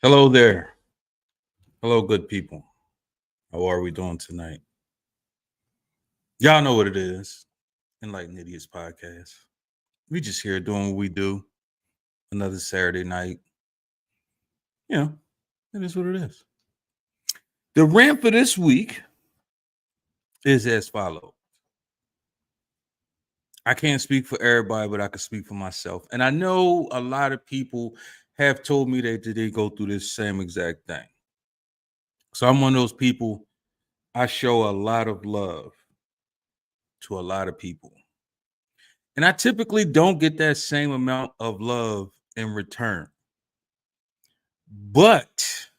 Hello there. Hello, good people. How are we doing tonight? Y'all know what it is. Enlightened Idiots Podcast. We just here doing what we do. Another Saturday night. You know, it is what it is. The rant for this week is as follows. I can't speak for everybody, but I can speak for myself. And I know a lot of people have told me that they go through this same exact thing. So I'm one of those people, I show a lot of love to a lot of people. And I typically don't get that same amount of love in return. But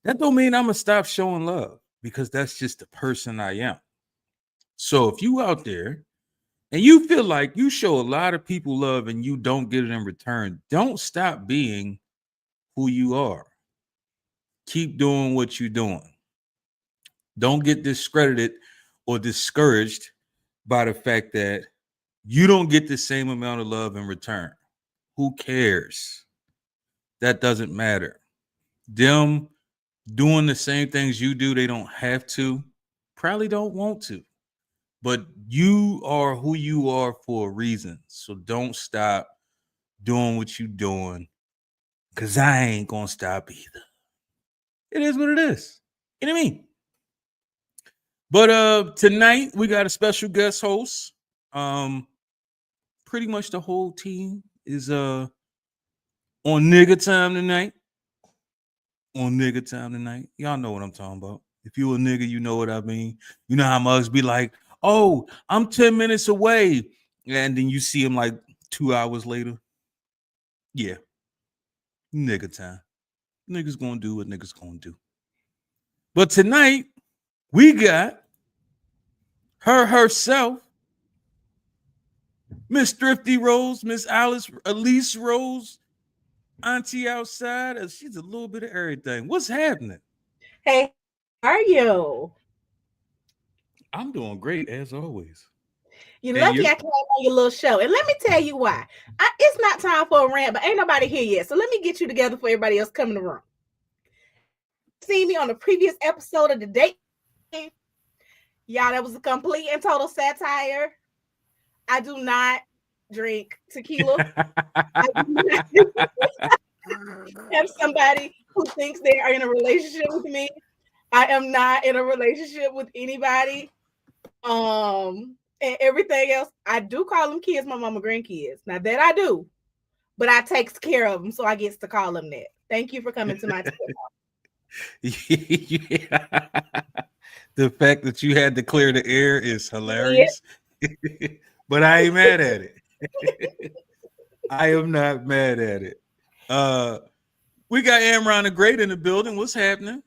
that don't mean I'm gonna stop showing love because that's just the person I am. So if you out there and you feel like you show a lot of people love and you don't get it in return, don't stop being who you are. Keep doing what you're doing. Don't get discredited or discouraged by the fact that you don't get the same amount of love in return. Who cares? That doesn't matter. Them doing the same things you do, they don't have to, probably don't want to. But you are who you are for a reason. So don't stop doing what you're doing because I ain't going to stop either. It is what it is. You know what I mean? But tonight we got a special guest host. Pretty much the whole team is on nigga time tonight. On nigga time tonight. Y'all know what I'm talking about. If you a nigga, you know what I mean. You know how mugs be like, oh, I'm 10 minutes away. And then you see him like 2 hours later. Yeah. Nigga time. Niggas gonna do what niggas gonna do. But tonight, we got her herself, Miss Thrifty Rose, Miss Elise Rose, Auntie outside. She's a little bit of everything. What's happening? Hey, how are you? I'm doing great as always. You're And lucky you? I came on your little show. And let me tell you why. It's not time for a rant, but ain't nobody here yet. So let me get you together for everybody else coming in the room. Y'all seen me on the previous episode of the date. Y'all, that was a complete and total satire. I do not drink tequila. I do not have somebody who thinks they are in a relationship with me. I am not in a relationship with anybody. And everything else, I do call them kids, my mama grandkids. Now that I do, but I takes care of them, so I gets to call them that. Thank you for coming to my Yeah. The fact that you had to clear the air is yeah. hilarious. But I ain't mad at it. I am not mad at it. Uh we got Amron the Great in the building. What's happening?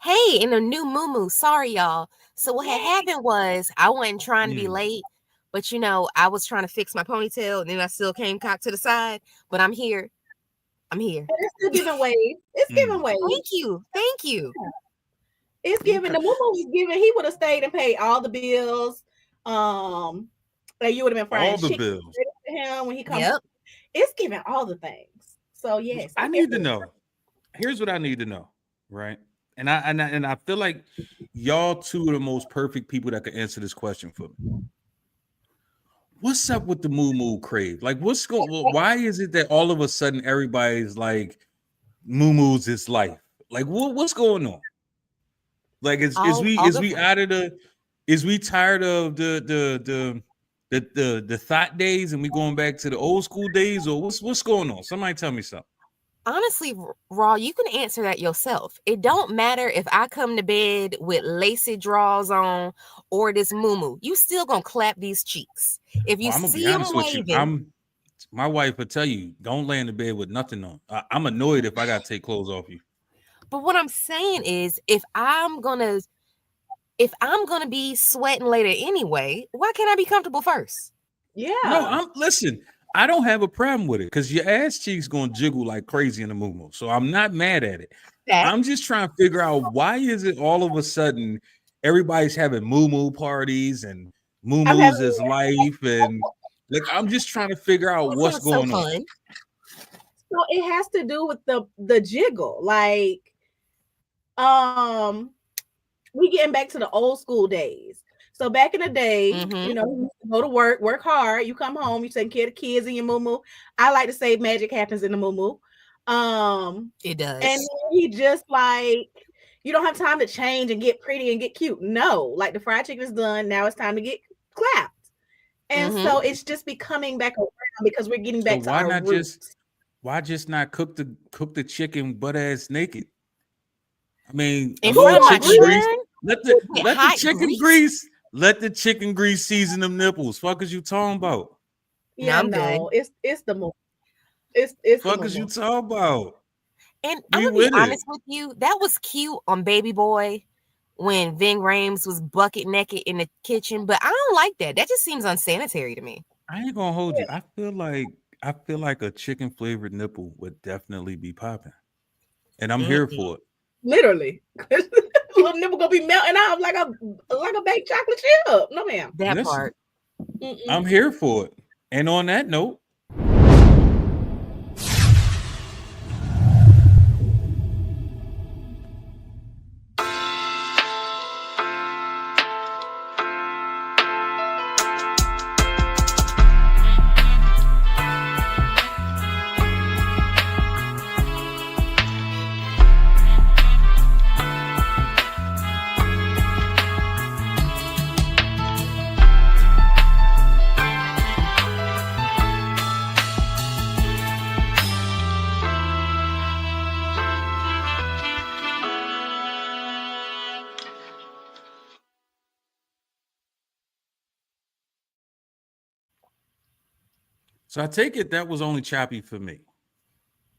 Hey, in a new moo. Sorry, y'all. So what had happened was I wasn't trying to be late, but I was trying to fix my ponytail, and then I still came cocked to the side. But I'm here. I'm here. It's still giving ways. It's giving ways. Thank you. Thank you. It's giving. The moo was giving. He would have stayed and paid all the bills. Like you would have been frying All the chicken bills. to him when he comes. Yep. It's giving all the things. So yes, I need to know. Here's what I need to know, right? And I feel like y'all two are the most perfect people that could answer this question for me. What's up with the moo crave? Like, what's going? Why is it that all of a sudden everybody's like, moo is life? Like, what's going on? Like, is we out of the? Is we tired of the thought days and we going back to the old school days, or what's going on? Somebody tell me something. Honestly, Raw, you can answer that yourself. It don't matter if I come to bed with lacy drawers on or this moo. You still gonna clap these cheeks. If you I'm gonna be see them honest with you. waving. My wife would tell you, don't lay in the bed with nothing on. I'm annoyed if I gotta take clothes off you. But what I'm saying is, if I'm gonna be sweating later anyway, why can't I be comfortable first? Yeah. No, listen. I don't have a problem with it because your ass cheeks gonna jiggle like crazy in the moo. So I'm not mad at it. I'm just trying to figure out why is it all of a sudden everybody's having moo parties and moo is life and like I'm just trying to figure out what's going on. so it has to do with the jiggle. Like, we getting back to the old school days. So back in the day, you know, you used to go to work hard. You come home, you taking care of the kids in your moo. I like to say magic happens in the moo. It does. And he just like, you don't have time to change and get pretty and get cute. No, like the fried chicken is done. Now it's time to get clapped. And so it's just becoming back around because we're getting back to our roots. Why just not cook the chicken butt ass naked? I mean, In a little front of chicken my grease. children? Let With the hot chicken grease? let the chicken grease season them nipples. Fuck is you talking about? Yeah, I'm good. it's the moo. It's Fuck the is you moo. talking about? And Be I'm gonna be with it. honest with you, that was cute on Baby Boy when Ving Rhames was bucket naked in the kitchen, but I don't like that. That just seems unsanitary to me. I ain't gonna hold you. I feel like a chicken flavored nipple would definitely be popping, and I'm here for it. Literally. Little nipple gonna be melting out like a baked chocolate chip. No, ma'am. That Listen, part. I'm here for it. And on that note, so I take it that was only choppy for me.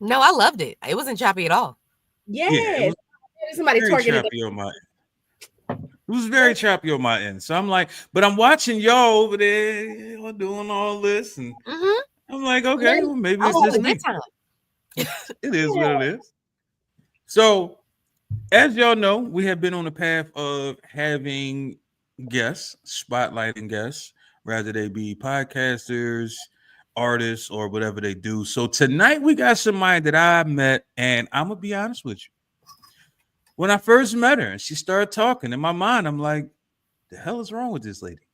No, I loved it. It wasn't choppy at all. Yes. Yeah, it was Somebody very targeted choppy on my end. It was very choppy on my end. So I'm like, but I'm watching y'all over there, you know, doing all this, and I'm like, okay, well, maybe it's just me. It is what it is. So, as y'all know, we have been on the path of having guests, spotlighting guests, whether they be podcasters, artists, or whatever they do. So tonight we got somebody that I met, and I'm gonna be honest with you. When I first met her and she started talking, in my mind, I'm like, the hell is wrong with this lady?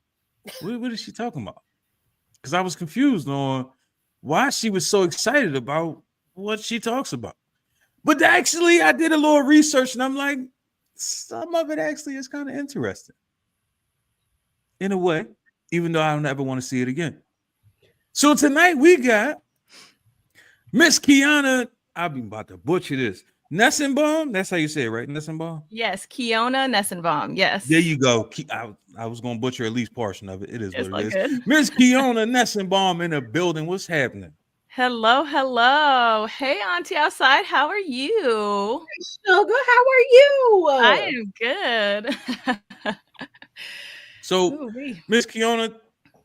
What is she talking about? Because I was confused on why she was so excited about what she talks about. But actually, I did a little research and I'm like, some of it actually is kind of interesting in a way, even though I don't ever want to see it again. So tonight we got Miss Kiana. I'm about to butcher this. Nessenbaum? That's how you say it, right? Nessenbaum? Yes, Kiona Nessenbaum. Yes. There you go. I was going to butcher at least portion of it. It is It's what it is. good. Miss Kiona Nessenbaum in the building. What's happening? Hello, hello. Hey, Auntie outside. How are you? Sugar, how are you? I am good. So, Miss Kiona,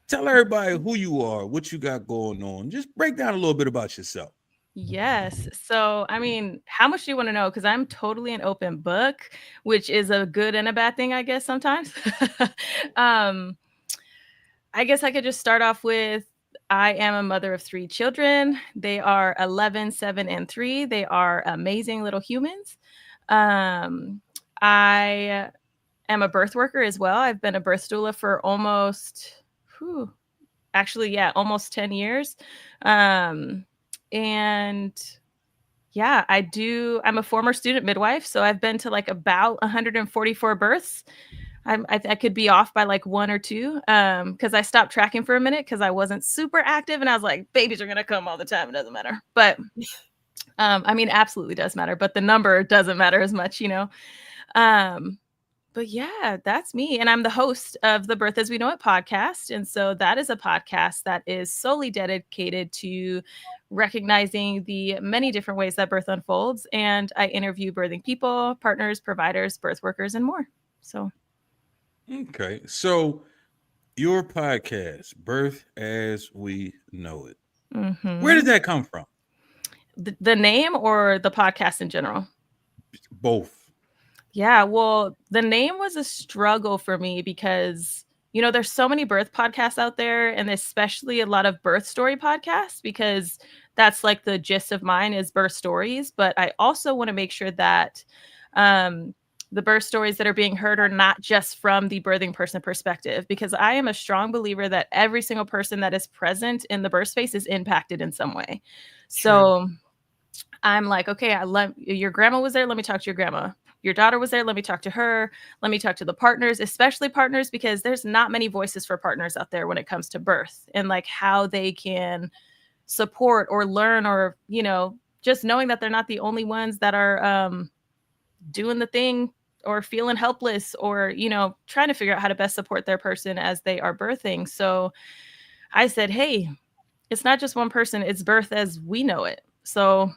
tell everybody who you are, what you got going on. Just break down a little bit about yourself. Yes. So, I mean, how much do you want to know? Because I'm totally an open book, which is a good and a bad thing, I guess, sometimes. I guess I could just start off with I am a mother of 3 children. They are 11, 7, and 3. They are amazing little humans. I am a birth worker as well. I've been a birth doula for almost 10 years. And yeah, I'm a former student midwife, so I've been to like about 144 births. I could be off by like 1 or 2 because I stopped tracking for a minute because I wasn't super active and I was like, babies are gonna come all the time. It doesn't matter. But I mean, absolutely does matter, but the number doesn't matter as much, you know. But yeah, that's me. And I'm the host of the Birth as We Know It podcast. And so that is a podcast that is solely dedicated to recognizing the many different ways that birth unfolds. And I interview birthing people, partners, providers, birth workers, and more. So. Okay. So your podcast, Birth as We Know It. Mm-hmm. Where did that come from? The name or the podcast in general? Both. Yeah, well, the name was a struggle for me because, you know, there's so many birth podcasts out there, and especially a lot of birth story podcasts, because that's like the gist of mine is birth stories. But I also want to make sure that the birth stories that are being heard are not just from the birthing person perspective, because I am a strong believer that every single person that is present in the birth space is impacted in some way. So I'm like, okay, your grandma was there. Let me talk to your grandma. Your daughter was there. Let me talk to her. Let me talk to the partners, especially partners, because there's not many voices for partners out there when it comes to birth and like how they can support or learn, or, you know, just knowing that they're not the only ones that are doing the thing or feeling helpless, or, you know, trying to figure out how to best support their person as they are birthing. So I said, hey, it's not just one person, it's birth as we know it. So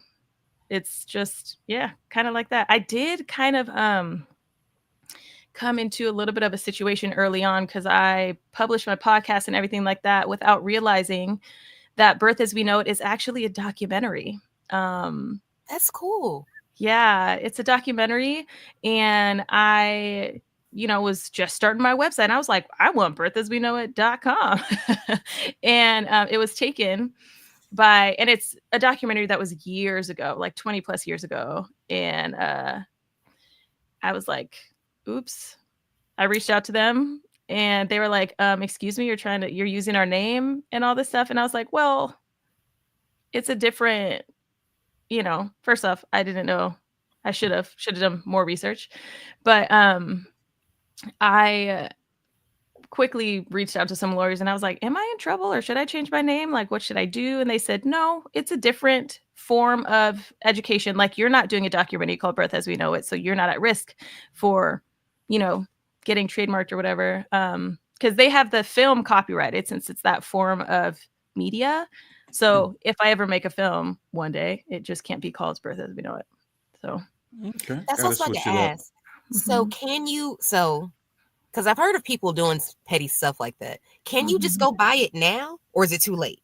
it's just, yeah, kind of like that. I did kind of come into a little bit of a situation early on, because I published my podcast and everything like that without realizing that Birth as We Know It is actually a documentary. That's cool. Yeah, it's a documentary. And I, you know, was just starting my website. And I was like, I want birthasweknowit.com. And it was taken by, and it's a documentary that was years ago, like 20 plus years ago. And I was like, oops. I reached out to them and they were like, excuse me, you're using our name and all this stuff. And I was like, well, it's a different, you know, first off, I didn't know. I should have done more research. But I quickly reached out to some lawyers and I was like, am I in trouble or should I change my name? Like, what should I do? And they said, no, it's a different form of education. Like, you're not doing a documentary called Birth as We Know It. So you're not at risk for, you know, getting trademarked or whatever. Because they have the film copyrighted since it's that form of media. So if I ever make a film one day, it just can't be called Birth as We Know It. So Okay. That's also like an ask. So can you, because I've heard of people doing petty stuff like that. Can you just go buy it now, or is it too late?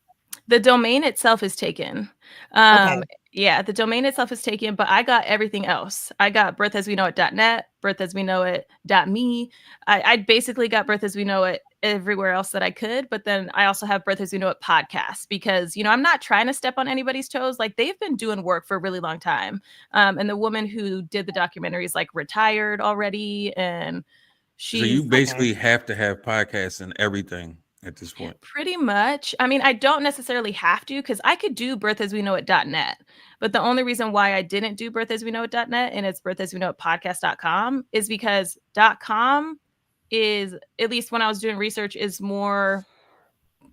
The domain itself is taken. Okay. Yeah, the domain itself is taken, but I got everything else. I got birthasweknowit.net, birthasweknowit.me. I basically got Birth As We Know It everywhere else that I could, but then I also have Birth As We Know It podcast, because, you know, I'm not trying to step on anybody's toes. Like, they've been doing work for a really long time. And the woman who did the documentary is like retired already, and So she's you basically have to have podcasts and everything at this point. pretty much. I mean, I don't necessarily have to, because I could do birthasweknowit.net. But the only reason why I didn't do birthasweknowit.net and it's birthasweknowitpodcast.com is because .com is, at least when I was doing research, is more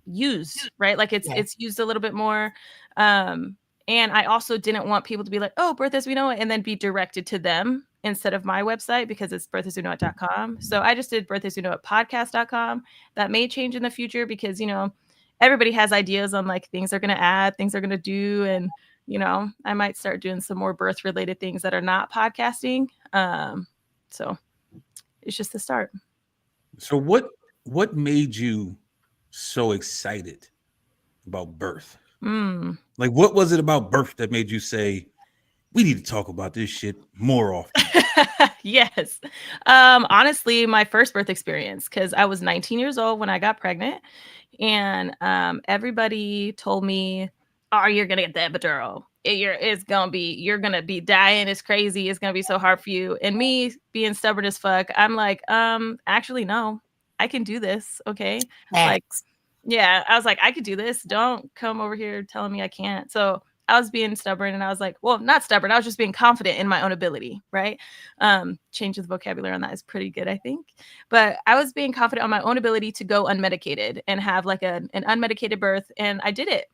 used, right? Like it's used a little bit more. And I also didn't want people to be like, oh, Birth As We Know It, and then be directed to them instead of my website, because it's birthasweknowit.com. So I just did birthasweknowitpodcast.com. That may change in the future, because, you know, everybody has ideas on like things they're going to add, things they're going to do. And, you know, I might start doing some more birth related things that are not podcasting. So it's just the start. So what made you so excited about birth? Like, what was it about birth that made you say, we need to talk about this shit more often? Yes. Honestly, my first birth experience, because I was 19 years old when I got pregnant, and everybody told me, oh, you're gonna get the epidural. You're gonna be dying. It's crazy. It's gonna be so hard for you. And me being stubborn as fuck, I'm like, actually, no, I can do this. Okay. Like, yeah, I was like, I could do this. Don't come over here telling me I can't. So I was being stubborn, and I was like, well, not stubborn. I was just being confident in my own ability, right? Changing the vocabulary on that is pretty good, I think. But I was being confident on my own ability to go unmedicated and have like an unmedicated birth. And I did it.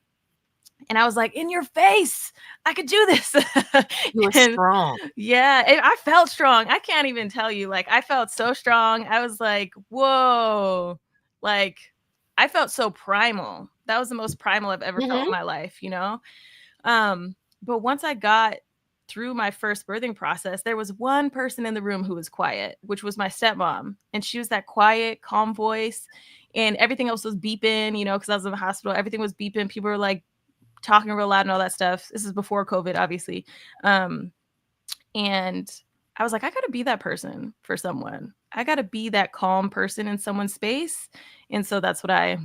And I was like, in your face, I could do this. You were strong. Yeah, I felt strong. I can't even tell you. Like, I felt so strong. I was like, whoa. Like, I felt so primal. That was the most primal I've ever felt in my life, you know? But once I got through my first birthing process, there was one person in the room who was quiet, which was my stepmom. And she was that quiet, calm voice. And everything else was beeping, you know, because I was in the hospital. Everything was beeping. People were like talking real loud and all that stuff. This is before COVID, obviously. And I was like, I gotta be that person for someone. I got to be that calm person in someone's space. And so that's what I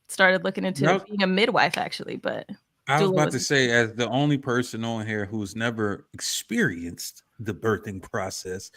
started looking into, being a midwife, actually. But I was about to say, as the only person on here who's never experienced the birthing process,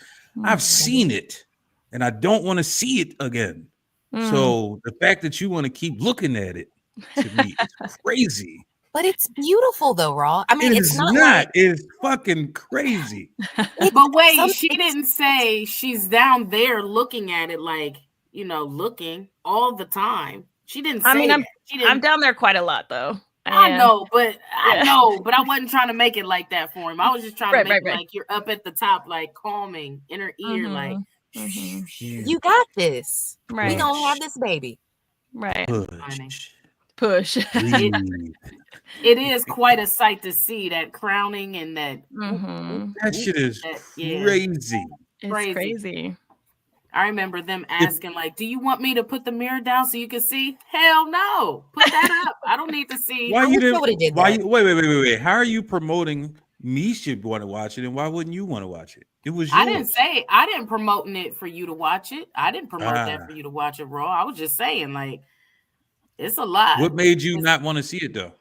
I've seen it and I don't want to see it again. So the fact that you want to keep looking at it, to me, is crazy. But it's beautiful though, Raw. I mean, it's not like it's fucking crazy. But wait, she didn't say she's down there looking at it like, looking all the time. She didn't say that. I'm down there quite a lot though. I know, but I wasn't trying to make it like that for him. I was just trying to make it like you're up at the top, like calming in her ear, like you got this. Right. We gonna have this baby. Right. Push. It is quite a sight to see that crowning and that. That shit is crazy. It's crazy. I remember them asking, like, do you want me to put the mirror down so you can see? Hell no. Put that up. I don't need to see. Why you didn't? Wait. How are you promoting me should want to watch it, and why wouldn't you want to watch it? It was yours. I didn't promoting it for you to watch it. I didn't promote that for you to watch it, Raw. I was just saying, like, it's a lot. What made you not want to see it, though?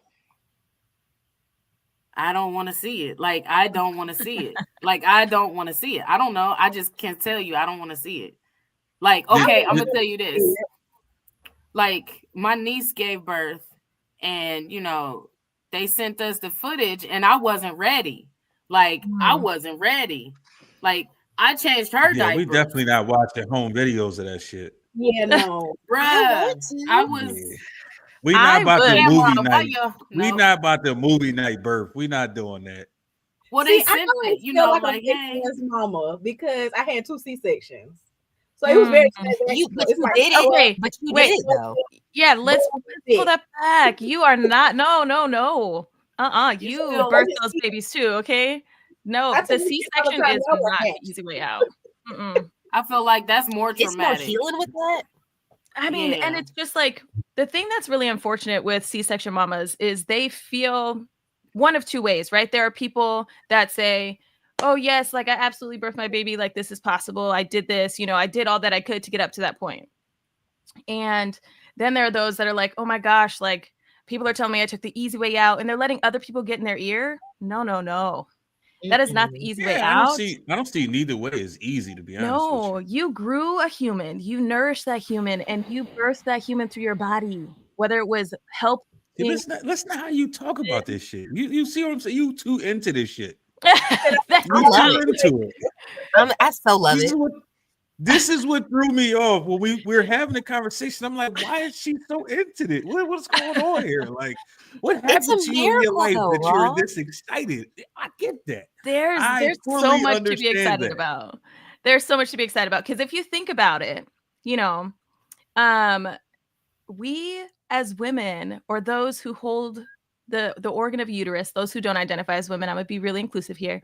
I don't want to see it. Like, I don't want to see it. Like, I don't want to see it. I don't know. I just can't tell you. I don't want to see it. Like, okay, I'm going to tell you this. Like, my niece gave birth and, they sent us the footage and I wasn't ready. Like, I wasn't ready. Like, I changed her diaper. We definitely not watching home videos of that shit. Yeah, no. Bruh, I was... We not about the movie night. We not about the movie night birth. We not doing that. Well, they sent it, like, hey, mama, because I had 2 C-sections. So it was very but you did it though. Yeah, let's pull that back. You are not. No. You birthed those babies too. Okay. No, the C-section is not the easy way out. I feel like that's more traumatic. Is healing with that? I mean, and it's just like the thing that's really unfortunate with C-section mamas is they feel one of 2 ways, right? There are people that say, oh yes, like I absolutely birthed my baby. Like this is possible. I did this, I did all that I could to get up to that point. And then there are those that are like, oh my gosh, like people are telling me I took the easy way out and they're letting other people get in their ear. No. That is not the easy way out. I don't see neither way is easy, to be honest with you. You grew a human, you nourished that human, and you birthed that human through your body, whether it was help. That's not how you talk about this shit. You see what I'm saying? You too into this shit. I so love it. This is what threw me off when we're having a conversation. I'm like, why is she so into it? What's going on here? Like, what happened to you in your life that you're this excited? I get that. There's so much to be excited about. There's so much to be excited about because if you think about it, we as women or those who hold the organ of uterus, those who don't identify as women, I'm gonna be really inclusive here.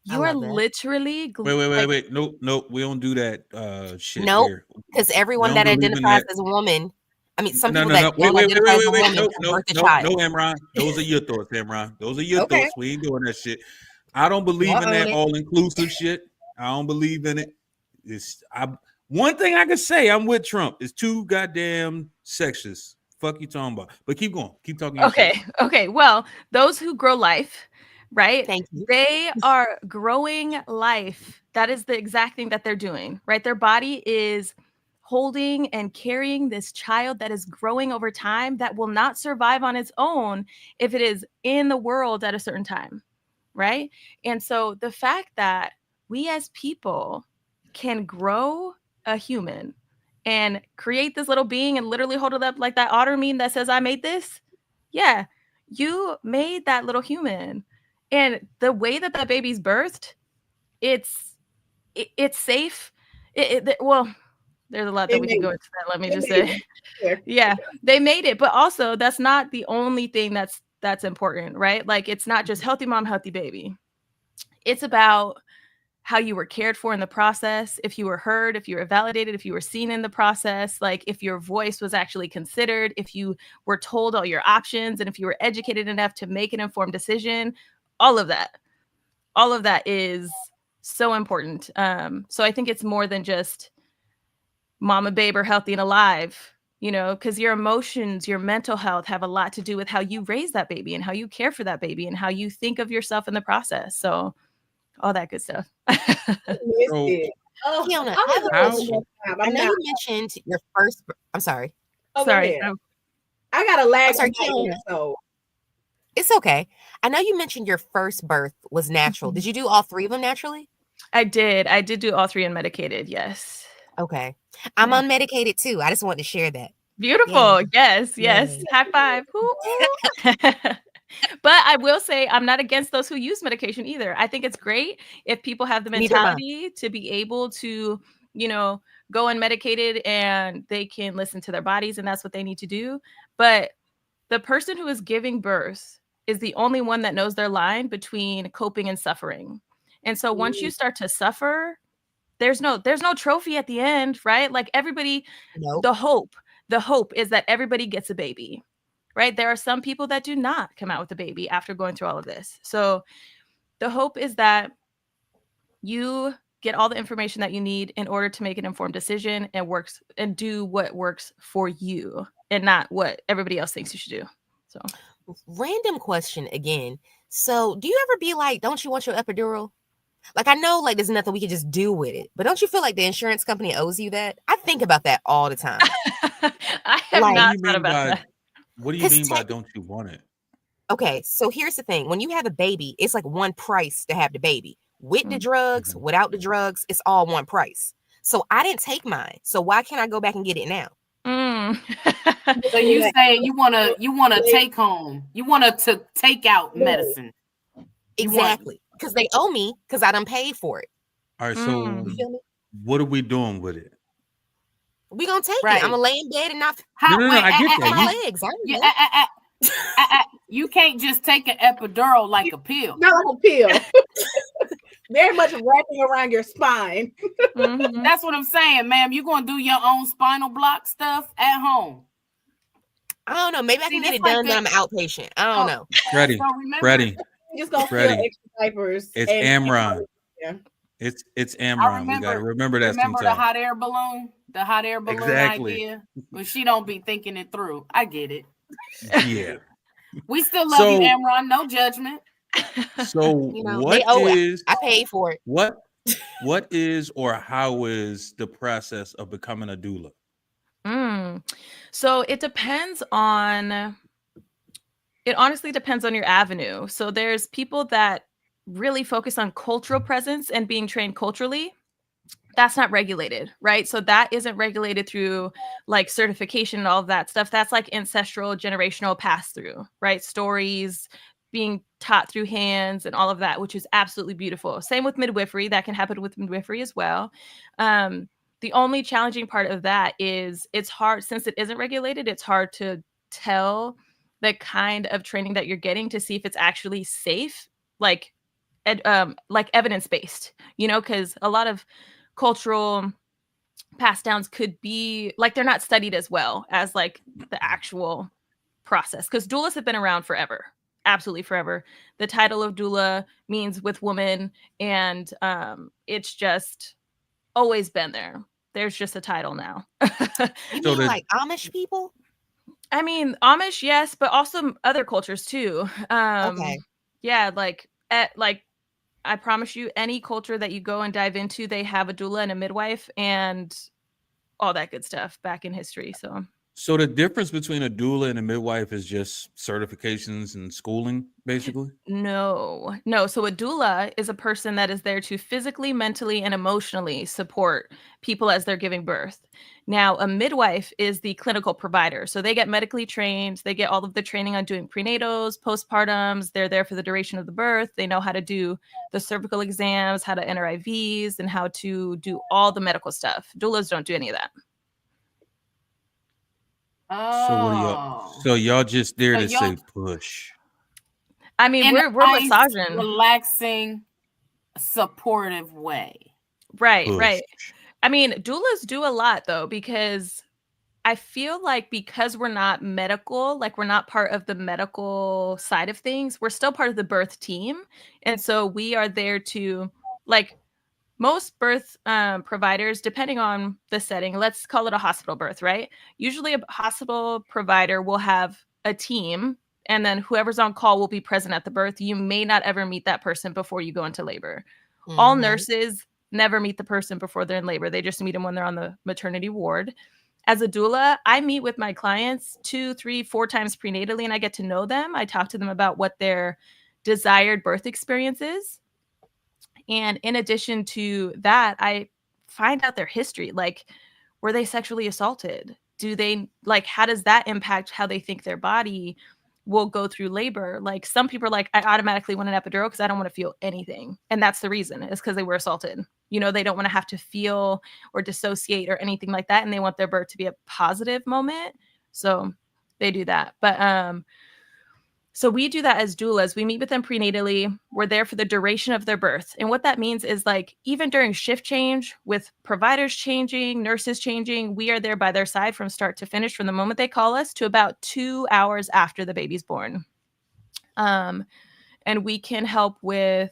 You are literally wait. Nope. We don't do that shit. Nope. Because everyone that identifies as a woman, I mean, some people that don't identify as a woman birth a child. No, Emron. Those are your thoughts, Emron. Those are your thoughts. We ain't doing that shit. I don't believe in that all-inclusive shit. I don't believe in it. One thing I can say, I'm with Trump. It's too goddamn sexist. Fuck you talking about. But keep going. Keep talking. Okay. Well, those who grow life, right? Thank you. They are growing life. That is the exact thing that they're doing, right? Their body is holding and carrying this child that is growing over time that will not survive on its own if it is in the world at a certain time, right? And so the fact that we as people can grow a human and create this little being and literally hold it up like that otter meme that says, I made this. Yeah, you made that little human. And the way that baby's birthed, it's safe. Well, there's a lot that we can go into that. Let me just say, yeah, they made it. But also, that's not the only thing that's important, right? Like, it's not just healthy mom, healthy baby. It's about how you were cared for in the process, if you were heard, if you were validated, if you were seen in the process, like if your voice was actually considered, if you were told all your options, and if you were educated enough to make an informed decision. All of that is So important. So I think it's more than just mama, babe are healthy and alive, you know, because your emotions, your mental health have a lot to do with how you raise that baby and how you care for that baby and how you think of yourself in the process. So all that good stuff. Missed So it. Oh, Kiona, I I have was a how- question. I'm I know not. you mentioned your first. I'm sorry. Oh, go Sorry. ahead. I got a lag. I'm sorry, on my Kiona. end, so It's okay. I know you mentioned your first birth was natural. Did you do all 3 of them naturally? I did do all 3 unmedicated. Yes. Okay. I'm Yeah. unmedicated too. I just wanted to share that. Beautiful. Yay. Yes. Yay. Yes. High five. Woo, woo. But I will say I'm not against those who use medication either. I think it's great if people have the Neither am I. mentality to be able to, you know, go unmedicated and they can listen to their bodies and that's what they need to do. But the person who is giving birth is the only one that knows their line between coping and suffering. And so once you start to suffer, there's no trophy at the end, right? Like everybody, Nope. the hope is that everybody gets a baby, right? There are some people that do not come out with a baby after going through all of this. So the hope is that you get all the information that you need in order to make an informed decision and do what works for you and not what everybody else thinks you should do. So Random question again. So do you ever be like, don't you want your epidural? Like, I know like there's nothing we can just do with it, but don't you feel like the insurance company owes you that? I think about that all the time. I have Like- not What do you thought mean about by- that. What do you 'Cause mean by don't you want it? Okay, so here's the thing. When you have a baby, it's like one price to have the baby. With the drugs, Mhm. without the drugs, it's all one price. So I didn't take mine. So why can't I go back and get it now? Mm. So you saying you wanna take home, you want to take out medicine. You want- Exactly. Because they owe me because I done paid for it. All right, so Mm. You feel me? what are we doing with it? We gonna take Right. it. I'm gonna lay in bed and not No, I get feel that. my You- legs. I don't you, know. you can't just take an epidural like a pill. not like a pill. Very much wrapping around your spine. Mhm. That's what I'm saying, ma'am. You're gonna do your own spinal block stuff at home. I don't know. Maybe I See, can get that's it like done, but the- I'm an outpatient. I don't know. Freddie, So remember, Freddie, You're just gonna Freddie, feel extra diapers. it's Amron. Yeah. It's I Amron. We gotta remember that remember the sometimes. hot air balloon, Exactly. idea, but she don't be thinking it through. I get it. Yeah. We still love you, So- Amron. No judgment. So You know, what they owe it. is I paid for it. what is or how is the process of becoming a doula? So it honestly depends on your avenue. So there's people that really focus on cultural presence and being trained culturally. That's not regulated, right? So that isn't regulated through like certification and all of that stuff. That's like ancestral, generational pass through, right? Stories being taught through hands and all of that, which is absolutely beautiful. Same with midwifery. That can happen with midwifery as well. The only challenging part of that is it's hard, since it isn't regulated, it's hard to tell the kind of training that you're getting to see if it's actually safe, like evidence-based, you know, because a lot of cultural pass downs could be like they're not studied as well as like the actual process, because doulas have been around forever, absolutely forever. The title of doula means with woman, and it's just always been there. There's just a title now. You So mean the- like Amish people? I mean, Amish, yes, but also other cultures too. Okay. Yeah, like I promise you, any culture that you go and dive into, they have a doula and a midwife and all that good stuff back in history. So the difference between a doula and a midwife is just certifications and schooling, basically. No. So a doula is a person that is there to physically, mentally, and emotionally support people as they're giving birth. Now, a midwife is the clinical provider. So they get medically trained. They get all of the training on doing prenatals, postpartums. They're there for the duration of the birth. They know how to do the cervical exams, how to enter IVs, and how to do all the medical stuff. Doulas don't do any of that. So what are y'all? So y'all just there So to y'all- say push. I mean, In we're a nice, massaging. relaxing, supportive way. Right, Push. right. I mean, doulas do a lot though, because I feel like because we're not medical, like we're not part of the medical side of things, we're still part of the birth team. And so we are there to like most birth providers, depending on the setting, let's call it a hospital birth, right? Usually a hospital provider will have a team, and then whoever's on call will be present at the birth. You may not ever meet that person before you go into labor. All nurses never meet the person before they're in labor. They just meet them when they're on the maternity ward. As a doula, I meet with my clients 2, 3, 4 times prenatally, and I get to know them. I talk to them about what their desired birth experience is. And in addition to that, I find out their history. Like, were they sexually assaulted? Do they, like, how does that impact how they think their body will go through labor? Like, some people are like, I automatically want an epidural because I don't want to feel anything. And that's the reason, is because they were assaulted. You know, they don't want to have to feel or dissociate or anything like that. And they want their birth to be a positive moment. So they do that. But so we do that as doulas. We meet with them prenatally. We're there for the duration of their birth. And what that means is, like, even during shift change, with providers changing, nurses changing, we are there by their side from start to finish, from the moment they call us to about 2 hours after the baby's born. And we can help with,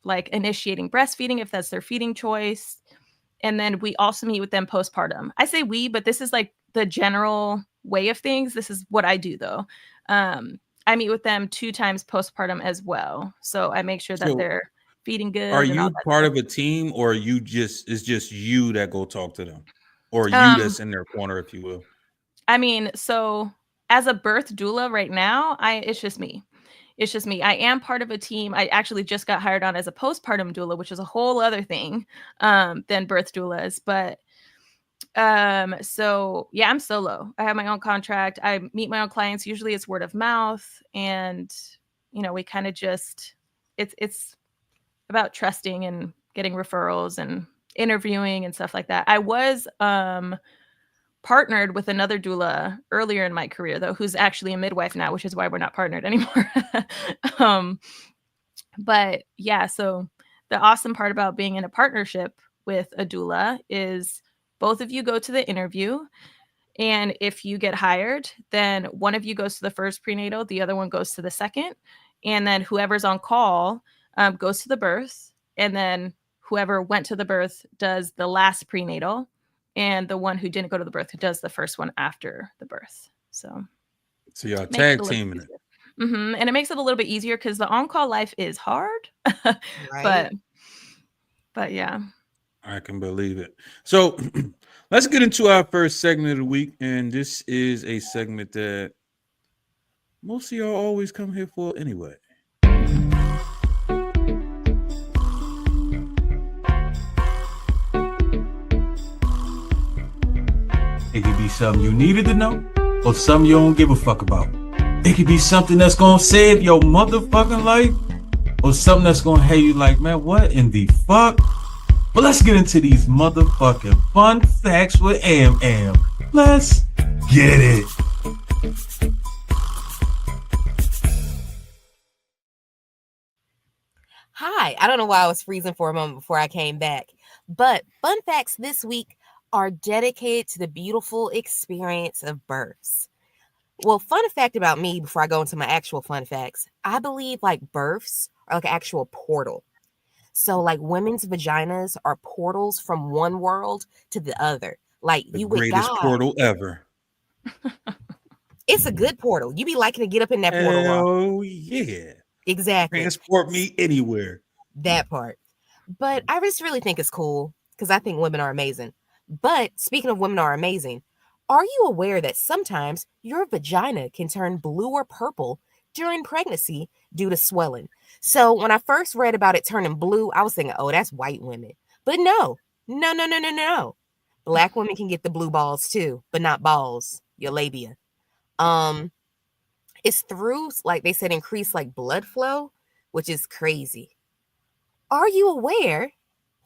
like, initiating breastfeeding if that's their feeding choice. And then we also meet with them postpartum. I say we, but this is like the general way of things. This is what I do, though. I meet with them 2 times postpartum as well. So I make sure that they're feeding good. Are you part of a team, or it's just you that go talk to them, or you that's in their corner, if you will? I mean, so as a birth doula right now, it's just me. It's just me. I am part of a team. I actually just got hired on as a postpartum doula, which is a whole other thing than birth doulas. But so yeah, I'm solo. I have my own contract. I meet my own clients. Usually it's word of mouth, and we kind of just, it's about trusting and getting referrals and interviewing and stuff like that. I was partnered with another doula earlier in my career, though, who's actually a midwife now, which is why we're not partnered anymore. But yeah, so the awesome part about being in a partnership with a doula is both of you go to the interview, and if you get hired, then one of you goes to the first prenatal, the other one goes to the second, and then whoever's on call goes to the birth, and then whoever went to the birth does the last prenatal, and the one who didn't go to the birth who does the first one after the birth. So y'all tag teaming it. And it makes it a little bit easier because the on-call life is hard. Right. But yeah. I can believe it. So let's get into our first segment of the week. And this is a segment that most of y'all always come here for anyway. It could be something you needed to know, or something you don't give a fuck about. It could be something that's gonna save your motherfucking life, or something that's gonna have you like, man, what in the fuck? But let's get into these motherfucking fun facts with Am. Let's get it. Hi, I don't know why I was freezing for a moment before I came back, but fun facts this week are dedicated to the beautiful experience of births. Well, fun fact about me before I go into my actual fun facts, I believe like births are like an actual portal. So like women's vaginas are portals from one world to the other. Like The you with greatest God. portal ever. It's a good portal. You be liking to get up in that portal. Oh yeah. Exactly. Transport me anywhere. That part. But I just really think it's cool because I think women are amazing. But speaking of women are amazing, are you aware that sometimes your vagina can turn blue or purple during pregnancy due to swelling? So when I first read about it turning blue, I was thinking, oh, that's white women. But no. Black women can get the blue balls too, but not balls, your labia. It's through, like they said, increased like blood flow, which is crazy. Are you aware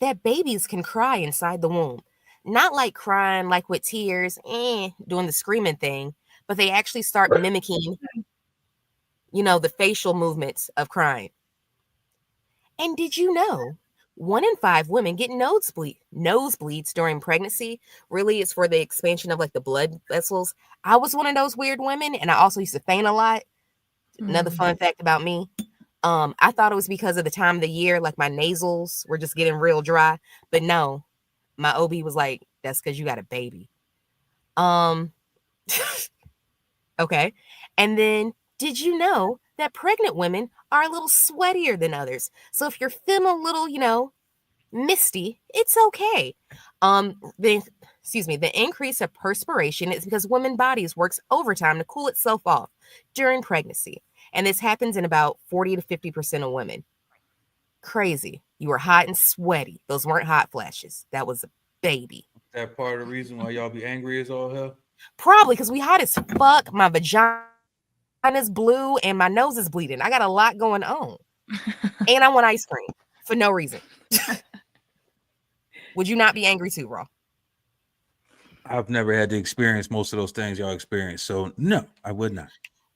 that babies can cry inside the womb? Not like crying, like with tears, doing the screaming thing, but they actually start mimicking, the facial movements of crying. And did you know 1 in 5 women get nosebleeds during pregnancy? Really, it's for the expansion of like the blood vessels. I was one of those weird women, and I also used to faint a lot. Another fun fact about me. I thought it was because of the time of the year, like my nasals were just getting real dry. But no, my OB was like, that's because you got a baby. Okay. And then, did you know that pregnant women are a little sweatier than others? So if you're feeling a little, misty, it's okay. The increase of perspiration is because women's bodies works overtime to cool itself off during pregnancy. And this happens in about 40 to 50% of women. Crazy. You were hot and sweaty. Those weren't hot flashes. That was a baby. That part of the reason why y'all be angry as all hell? Probably because we hot as fuck. My vagina is blue and my nose is bleeding. I got a lot going on. And I want ice cream for no reason. Would you not be angry too, Raw? I've never had to experience most of those things y'all experience. So no, I would not.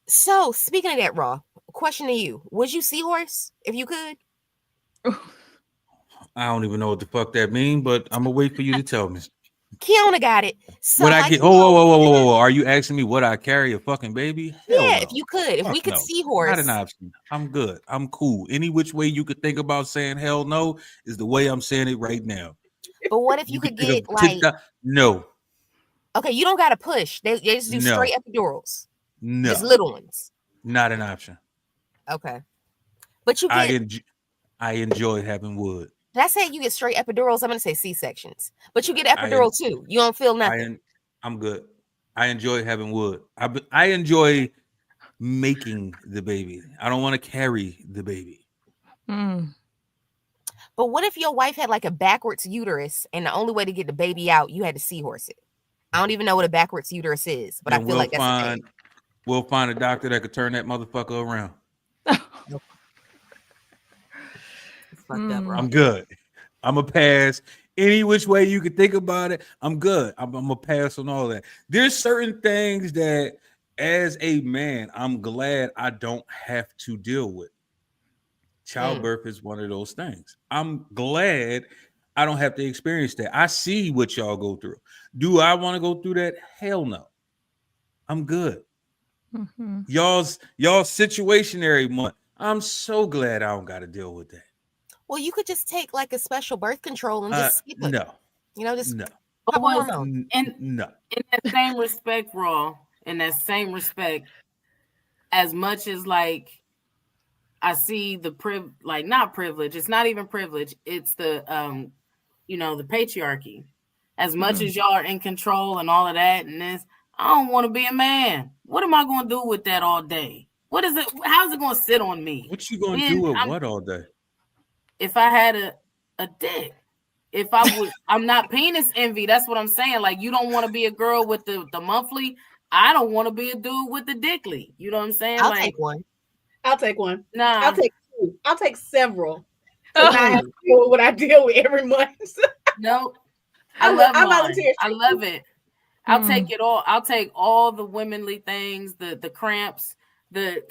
So speaking of that, Raw, question to you. Would you seahorse if you could? I don't even know what the fuck that means, but I'm gonna wait for you to tell me. Kiona got it. So What I get? Whoa. Are you asking me would I carry a fucking baby? Hell yeah, no. if you could, if Fuck we could no. seahorse. Not an option. I'm good. I'm cool. Any which way you could think about saying hell no is the way I'm saying it right now. But what if you could get like no. Okay, you don't gotta push. They just do straight epidurals. No. Just little ones. Not an option. Okay. But you get I enjoy having wood. Did I say you get straight epidurals? I'm gonna say C-sections. But you get epidural too. You don't feel nothing. I'm good. I enjoy having wood. I enjoy making the baby. I don't want to carry the baby. But what if your wife had like a backwards uterus and the only way to get the baby out, you had to seahorse it? I don't even know what a backwards uterus is, but I feel like that's a thing. We'll find a doctor that could turn that motherfucker around. Fucked up, bro. I'm good. I'm a pass. Any which way you could think about it, I'm good. I'm a pass on all that. There's certain things that, as a man, I'm glad I don't have to deal with. Childbirth is one of those things. I'm glad I don't have to experience that. I see what y'all go through. Do I want to go through that? Hell no. I'm good. Y'all's situationary month. I'm so glad I don't got to deal with that. Well, you could just take like a special birth control and just skip it. No. Just no. In that same respect, Raw, in that same respect, as much as like I see the not privilege, it's not even privilege, it's the the patriarchy. As much as y'all are in control and all of that and this, I don't want to be a man. What am I going to do with that all day? What is it? How's it going to sit on me? What you going to do with what all day? If I had a dick, if I would, I'm not penis envy. That's what I'm saying. Like, you don't want to be a girl with the monthly. I don't want to be a dude with the dickly. You know what I'm saying? I'll take one. I'll take one. Nah. I'll take two. I'll take several. I have to deal with what I deal with every month. No. I love it. I'll take it all. I'll take all the womanly things, the cramps, the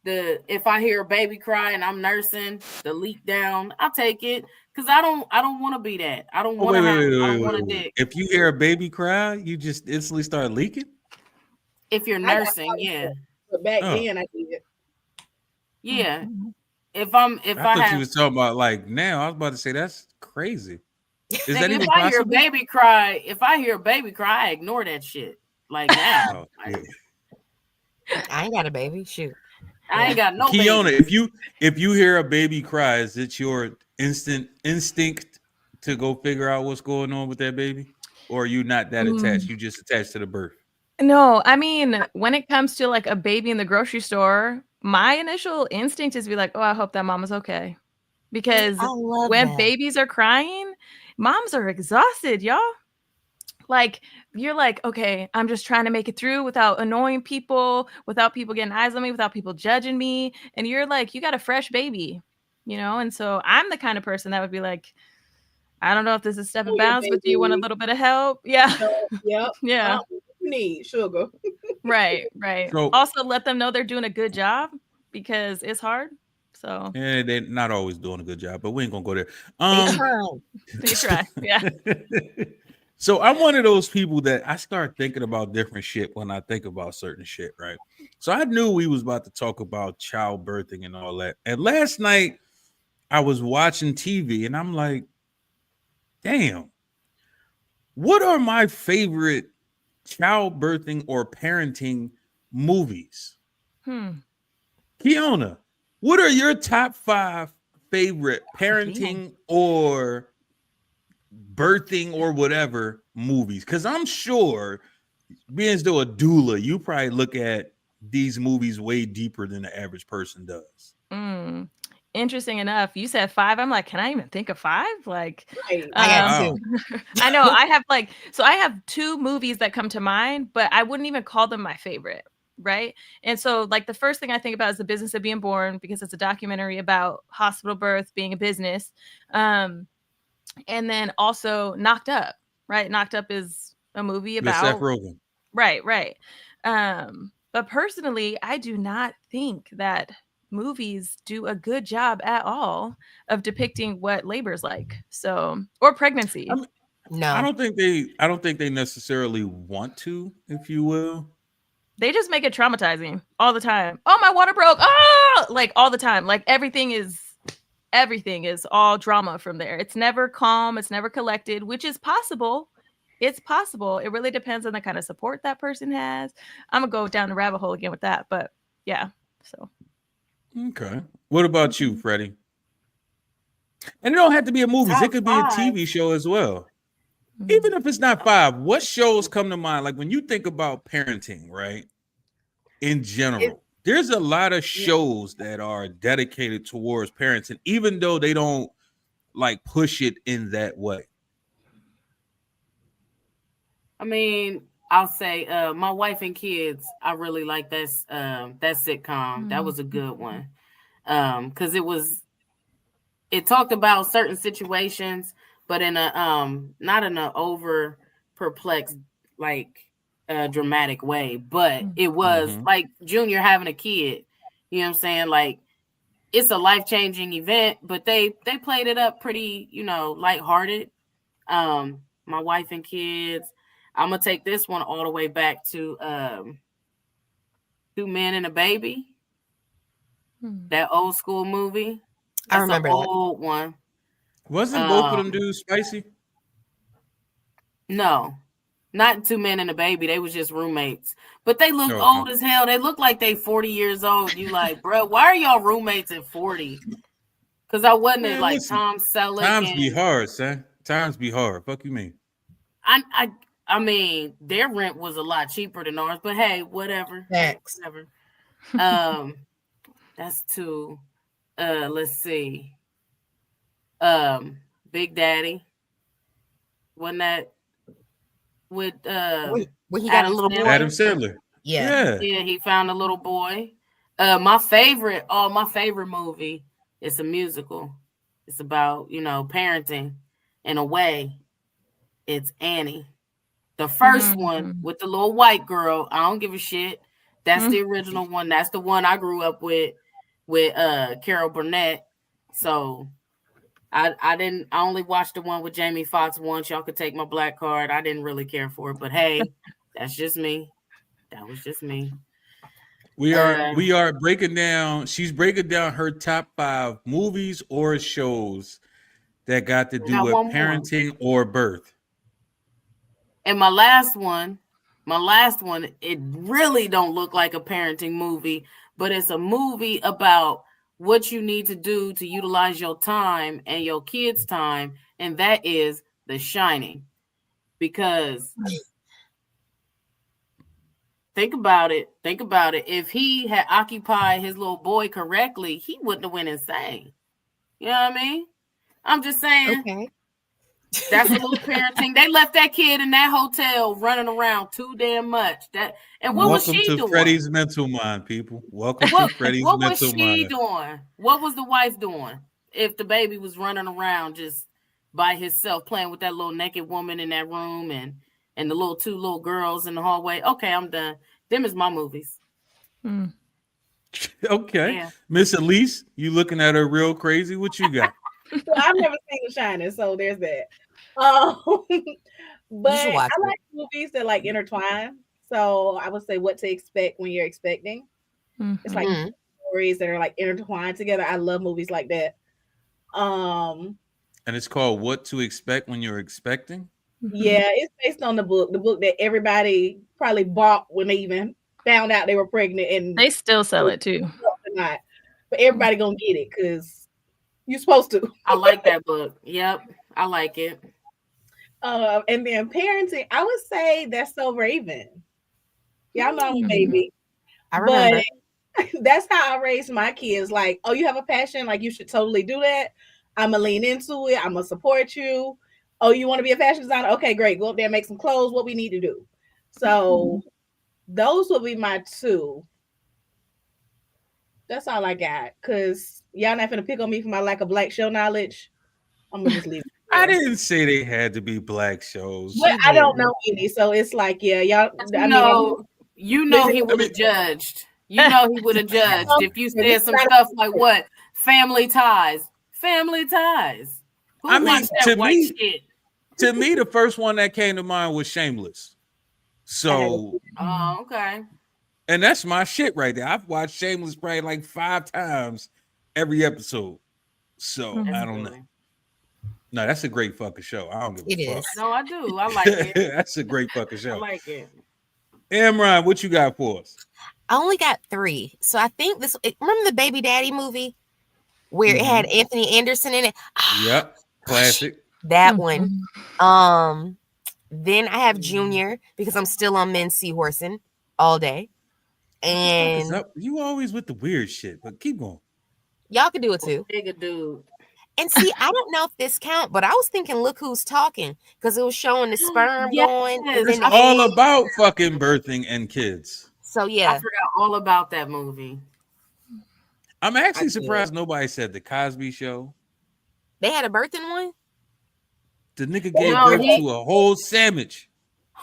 if I hear a baby cry and I'm nursing, the leak down, I'll take it because I don't want to be that. I don't want to have. I don't want a dick. If you hear a baby cry, you just instantly start leaking. If you're nursing, yeah. But back then I did. Yeah. I thought you was talking about like now. I was about to say that's crazy. Is that even possible? If I hear a baby cry, I ignore that shit. Like now. I ain't got a baby. Shoot. I ain't got no Kiona, baby. if you hear a baby cry, is it your instinct to go figure out what's going on with that baby? Or are you not that attached? You just attached to the birth? No, I mean, when it comes to like a baby in the grocery store, my initial instinct is to be like, oh, I hope that mama's okay. Because when babies are crying, moms are exhausted, y'all. Like, you're like, okay, I'm just trying to make it through without annoying people, without people getting eyes on me, without people judging me. And you're like, you got a fresh baby, And so I'm the kind of person that would be like, I don't know if this is step and bounds, but do you want a little bit of help? Yeah. Yep. Yeah. Need sugar. Right. So, also let them know they're doing a good job because it's hard. So they're not always doing a good job, but we ain't gonna go there. They try. Yeah. So I'm one of those people that I start thinking about different shit when I think about certain shit, right? So I knew we was about to talk about childbirthing and all that. And last night I was watching TV and I'm like, damn, what are my favorite childbirthing or parenting movies? Kiona, what are your top 5 favorite parenting or birthing or whatever movies? Because I'm sure, being as though a doula, you probably look at these movies way deeper than the average person does. Interesting enough, you said 5. I'm like, can I even think of 5? Like, Right. I got 2. I know I have 2 movies that come to mind, but I wouldn't even call them my favorite. Right. And so like the first thing I think about is The Business of Being Born, because it's a documentary about hospital birth being a business. And then also Knocked Up, right? Knocked Up is a movie about Seth Rogen. Right. But personally, I do not think that movies do a good job at all of depicting what labor is like. So, or pregnancy. No. I don't think they necessarily want to, if you will. They just make it traumatizing all the time. Oh, my water broke. Oh, like all the time. Like everything is all drama from there. It's never calm. It's never collected, which is possible. It's possible. It really depends on the kind of support that person has. I'm gonna go down the rabbit hole again with that, but yeah. So okay. What about you, Freddie? And it don't have to be a movie. It could be a TV show as well. Even if it's not 5, what shows come to mind? Like when you think about parenting, right? In general, there's a lot of shows that are dedicated towards parenting, even though they don't like push it in that way. I mean, I'll say My Wife and Kids. I really like that sitcom. That was a good one. Because it talked about certain situations, but in a not in an over perplexed like dramatic way, but it was like Junior having a kid. You know what I'm saying? Like it's a life-changing event, but they played it up pretty, lighthearted. My Wife and Kids. I'm gonna take this one all the way back to 2 Men and a Baby. That old school movie. That's I remember an old one. Wasn't both of them dudes spicy? No, not 2 Men and a Baby. They was just roommates, but they look old as hell. They look like they 40 years old. You like, bro, why are y'all roommates at 40? Because I wasn't at like Tom Selleck. Times be hard, son. Times be hard. Fuck you mean? I mean, their rent was a lot cheaper than ours, but hey, whatever. Thanks. Whatever. That's 2. Let's see. Big Daddy. Wasn't that with when he got a little boy? Adam Sandler. Yeah, he found a little boy. My favorite movie is a musical. It's about, parenting in a way. It's Annie. The first one with the little white girl. I don't give a shit. That's the original one. That's the one I grew up with Carol Burnett. So I only watched the one with Jamie Foxx once. Y'all could take my black card. I didn't really care for it, but hey, that's just me. That was just me. We are breaking down. She's breaking down her top 5 movies or shows that got to do with parenting or birth. And my last one, it really don't look like a parenting movie, but it's a movie about what you need to do to utilize your time and your kids' time, and that is The Shining. Because think about it. If he had occupied his little boy correctly, he wouldn't have went insane. You know what I mean? I'm just saying. Okay. That's a little parenting. They left that kid in that hotel running around too damn much. What was she doing? Welcome to Freddie's Mental Mind, people. Welcome to Freddie's Mental Mind. What was she doing? What was the wife doing? If the baby was running around just by himself, playing with that little naked woman in that room and the 2 little girls in the hallway. Okay, I'm done. Them is my movies. Okay. Yeah. Miss Elise, you looking at her real crazy. What you got? Well, I've never seen The Shining, so there's that. But I like movies that like intertwine. So I would say what to expect when you're expecting. It's like Mhm. stories that are like intertwined together. I love movies like that. And it's called What to Expect When You're Expecting. Yeah, it's based on the book that everybody probably bought when they even found out they were pregnant, and They still sell it too. not. But everybody gonna get it because you're supposed to. I like that book. Yep, I like it. And then parenting, I would say That's So Raven. Y'all know I'm a baby, I remember. but that's how I raised my kids. Like, oh, you have a passion, like you should totally do that. I'm gonna lean into it. I'm gonna support you. Oh, you want to be a fashion designer? Okay, great. Go up there, make some clothes. What we need to do. So those will be my two. That's all I got. Cause y'all not gonna pick on me for my lack of black show knowledge. I'm gonna just leave it. I didn't say they had to be black shows. But I don't know any, so it's like, yeah, y'all. You know he would have judged. You know he would have judged if you said some stuff like what? Family Ties. Family Ties. Who watched that white shit? To me, the first one that came to mind was Shameless. So, oh, okay. And that's my shit right there. I've watched Shameless probably like 5 times every episode. So I don't know. No, that's a great fucking show. I don't give a fuck. No, I do. I like it. That's a great fucking show. I like it. Amron, what you got for us? I only got 3. So I think remember the Baby Daddy movie where it had Anthony Anderson in it? Yep. Classic. That one. Then I have Junior because I'm still on Men Seahorsing all day. And you always with the weird shit, but keep going. Y'all can do it too. Bigger dude. And see, I don't know if this count, but I was thinking, look who's talking, because it was showing the sperm going. And it's all about fucking birthing and kids. So yeah, I forgot all about that movie. I'm actually surprised nobody said the Cosby Show. They had a birthing one. The nigga gave birth to a whole sandwich.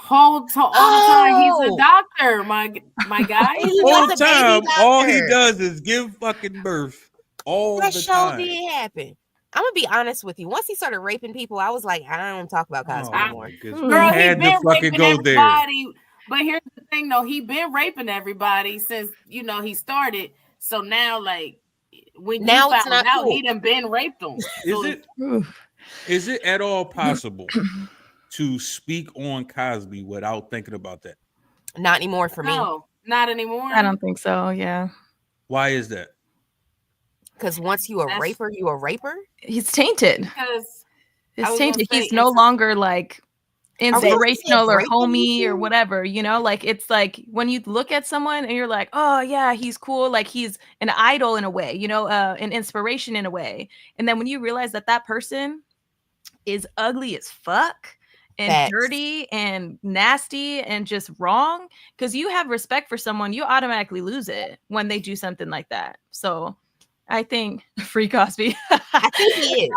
All the time, he's a doctor, my guy. All the time, all he does is give fucking birth. All that the show time. did happen. I'm gonna be honest with you. Once he started raping people, I was like, I don't talk about Cosby anymore. Girl, he been raping everybody. But here's the thing, though, he been raping everybody since he started. So now, like, when you found out, he done been raped them. Is it at all possible to speak on Cosby without thinking about that? Not anymore for me. No, not anymore. I don't think so. Yeah. Why is that? Because once you a raper, you a raper. He's tainted. Because it's tainted. He's no longer like inspirational or homie or whatever, like it's like when you look at someone and you're like, oh yeah, he's cool, like he's an idol in a way, an inspiration in a way, and then when you realize that person is ugly as fuck and dirty and nasty and just wrong, because you have respect for someone, you automatically lose it when they do something like that. So I think free Cosby. I think he is.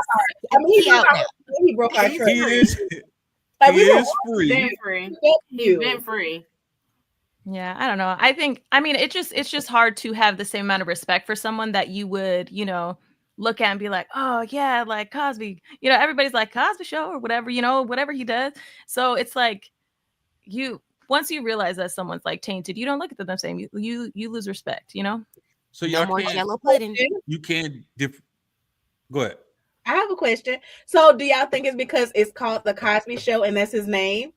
I mean, he broke our trust. He is free. He's been free. Yeah, I don't know. I mean, it's just hard to have the same amount of respect for someone that you would, look at and be like, oh yeah, like Cosby. Everybody's like Cosby Show or whatever, whatever he does. So it's like once you realize that someone's like tainted, you don't look at them the same. You lose respect, So y'all more can't. Jello pudding. You can't. Go ahead. I have a question. So do y'all think it's because it's called The Cosby Show and that's his name?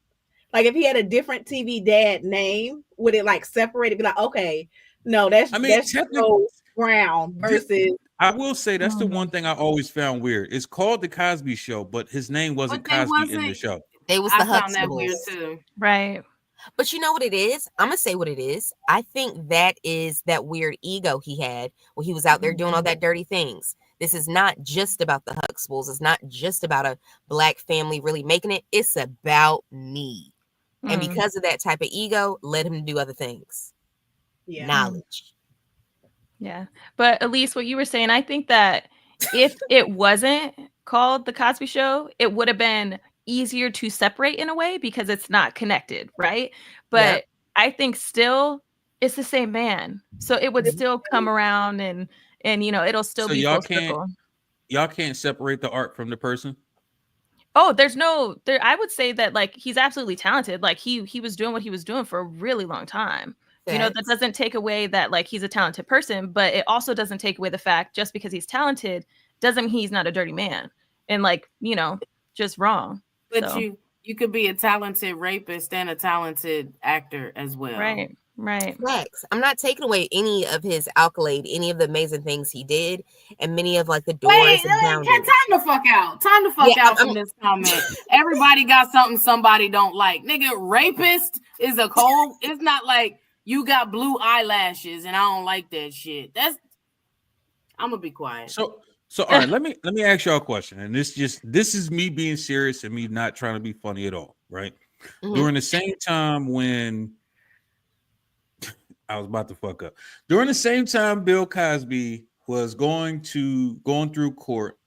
Like if he had a different TV dad name, would it like separate it? Be like, okay, no, that's Joe Brown versus. I will say that's the one thing I always found weird. It's called The Cosby Show, but his name wasn't Cosby in the show. They was the found that weird Huxtables. too. Right. But you know what it is? I'm gonna say what it is. I think that is that weird ego he had when he was out there doing all that dirty things. This is not just about the Huxtables. It's not just about a black family really making it. It's about me. And because of that type of ego, let him do other things. Yeah. Knowledge. Yeah. But Elise, what you were saying, I think that if it wasn't called The Cosby Show, it would have been easier to separate in a way because it's not connected, right? But I think still it's the same man. So it would still come around and it'll still be full circle. Y'all can't separate the art from the person? Oh, I would say that like he's absolutely talented. Like he was doing what he was doing for a really long time. That doesn't take away that like he's a talented person, but it also doesn't take away the fact just because he's talented doesn't mean he's not a dirty man and like, just wrong. But you could be a talented rapist and a talented actor as well. Right. Facts. I'm not taking away any of his accolade, any of the amazing things he did, and many of like the doors. Time the fuck out. Time the fuck out from this comment. Everybody got something somebody don't like. Nigga, rapist is a cold. It's not like you got blue eyelashes and I don't like that shit. I'm gonna be quiet. So all right, let me ask y'all a question. And this is me being serious and me not trying to be funny at all, right? Mm-hmm. During the same time when I was about to fuck up. During the same time Bill Cosby was going through court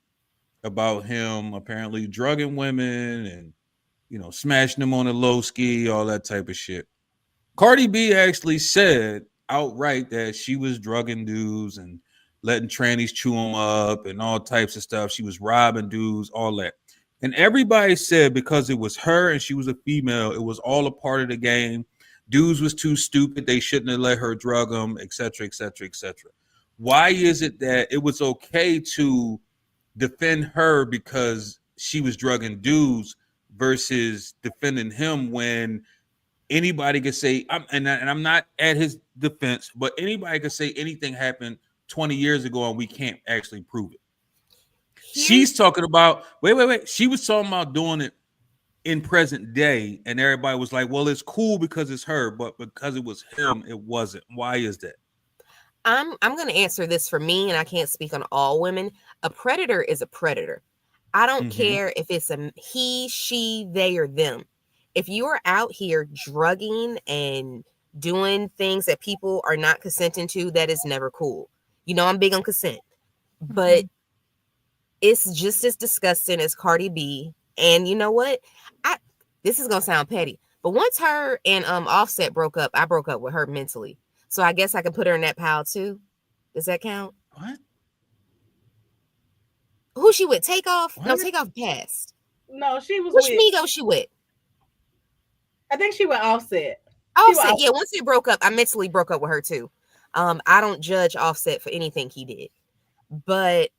about him apparently drugging women and smashing them on a low ski, all that type of shit. Cardi B actually said outright that she was drugging dudes and letting trannies chew them up and all types of stuff. She was robbing dudes, all that. And everybody said because it was her and she was a female, it was all a part of the game. Dudes was too stupid. They shouldn't have let her drug them, etc., etc., etc. Why is it that it was okay to defend her because she was drugging dudes versus defending him when anybody could say, and I'm not at his defense, but anybody could say anything happened 20 years ago and we can't actually prove it. She's talking about, wait. She was talking about doing it in present day, and everybody was like, well, it's cool because it's her, but because it was him, it wasn't. Why is that? I'm going to answer this for me, and I can't speak on all women. A predator is a predator. I don't care if it's a he, she, they, or them. If you are out here drugging and doing things that people are not consenting to, that is never cool. I'm big on consent, but it's just as disgusting as Cardi B. And you know what? This is gonna sound petty, but once her and Offset broke up, I broke up with her mentally. So I guess I can put her in that pile too. Does that count? What? Who she with? Takeoff? What? No, Takeoff passed. No, she was Which Migo she with? I think she went Offset. Offset, yeah. Once they broke up, I mentally broke up with her too. I don't judge Offset for anything he did, but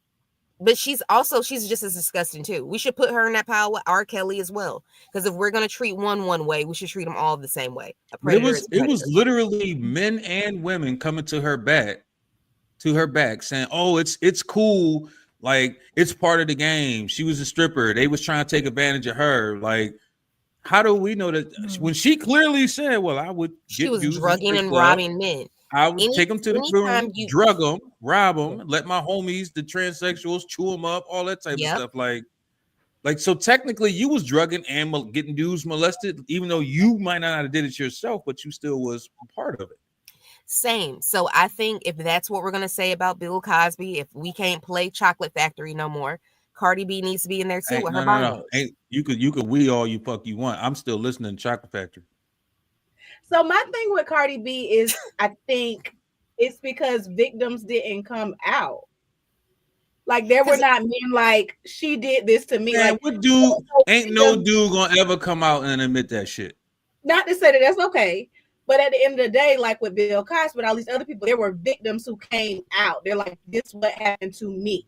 she's just as disgusting too. We should put her in that pile with R. Kelly as well, because if we're gonna treat one way, we should treat them all the same way. It was literally men and women coming to her back, saying, "Oh, it's cool, like it's part of the game. She was a stripper. They was trying to take advantage of her. Like, how do we know that when she clearly said, well, I would she was drugging and robbing men. I would take them to the room, drug them, rob them, let my homies, the transsexuals, chew them up, all that type of stuff. Like, so technically you was drugging and getting dudes molested, even though you might not have did it yourself, but you still was a part of it. Same. So I think if that's what we're going to say about Bill Cosby, if we can't play Chocolate Factory no more, Cardi B needs to be in there too with her bond. Hey, you could we all you fuck you want. I'm still listening to Chocolate Factory. So my thing with Cardi B is I think it's because victims didn't come out. Like there were not men like she did this to me. Man, like what dude ain't no dude gonna ever come out and admit that shit. Not to say that that's okay, but at the end of the day, like with Bill Cosby and all these other people, there were victims who came out. They're like, this is what happened to me.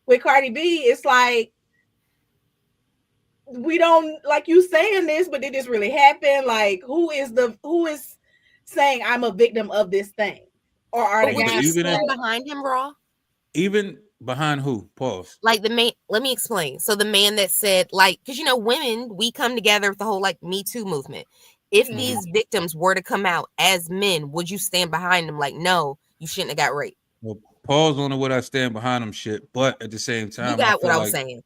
With Cardi B, it's like we don't like you saying this, but did this really happen? Like, who is saying I'm a victim of this thing? Or are the guys stand behind him, Raw? Even behind who? Pause. Like the man, let me explain. So the man that said, like, because women, we come together with the whole like Me Too movement. If these victims were to come out as men, would you stand behind them? Like, no, you shouldn't have got raped. Well, pause on what I stand behind them shit, but at the same time, you got what I was saying.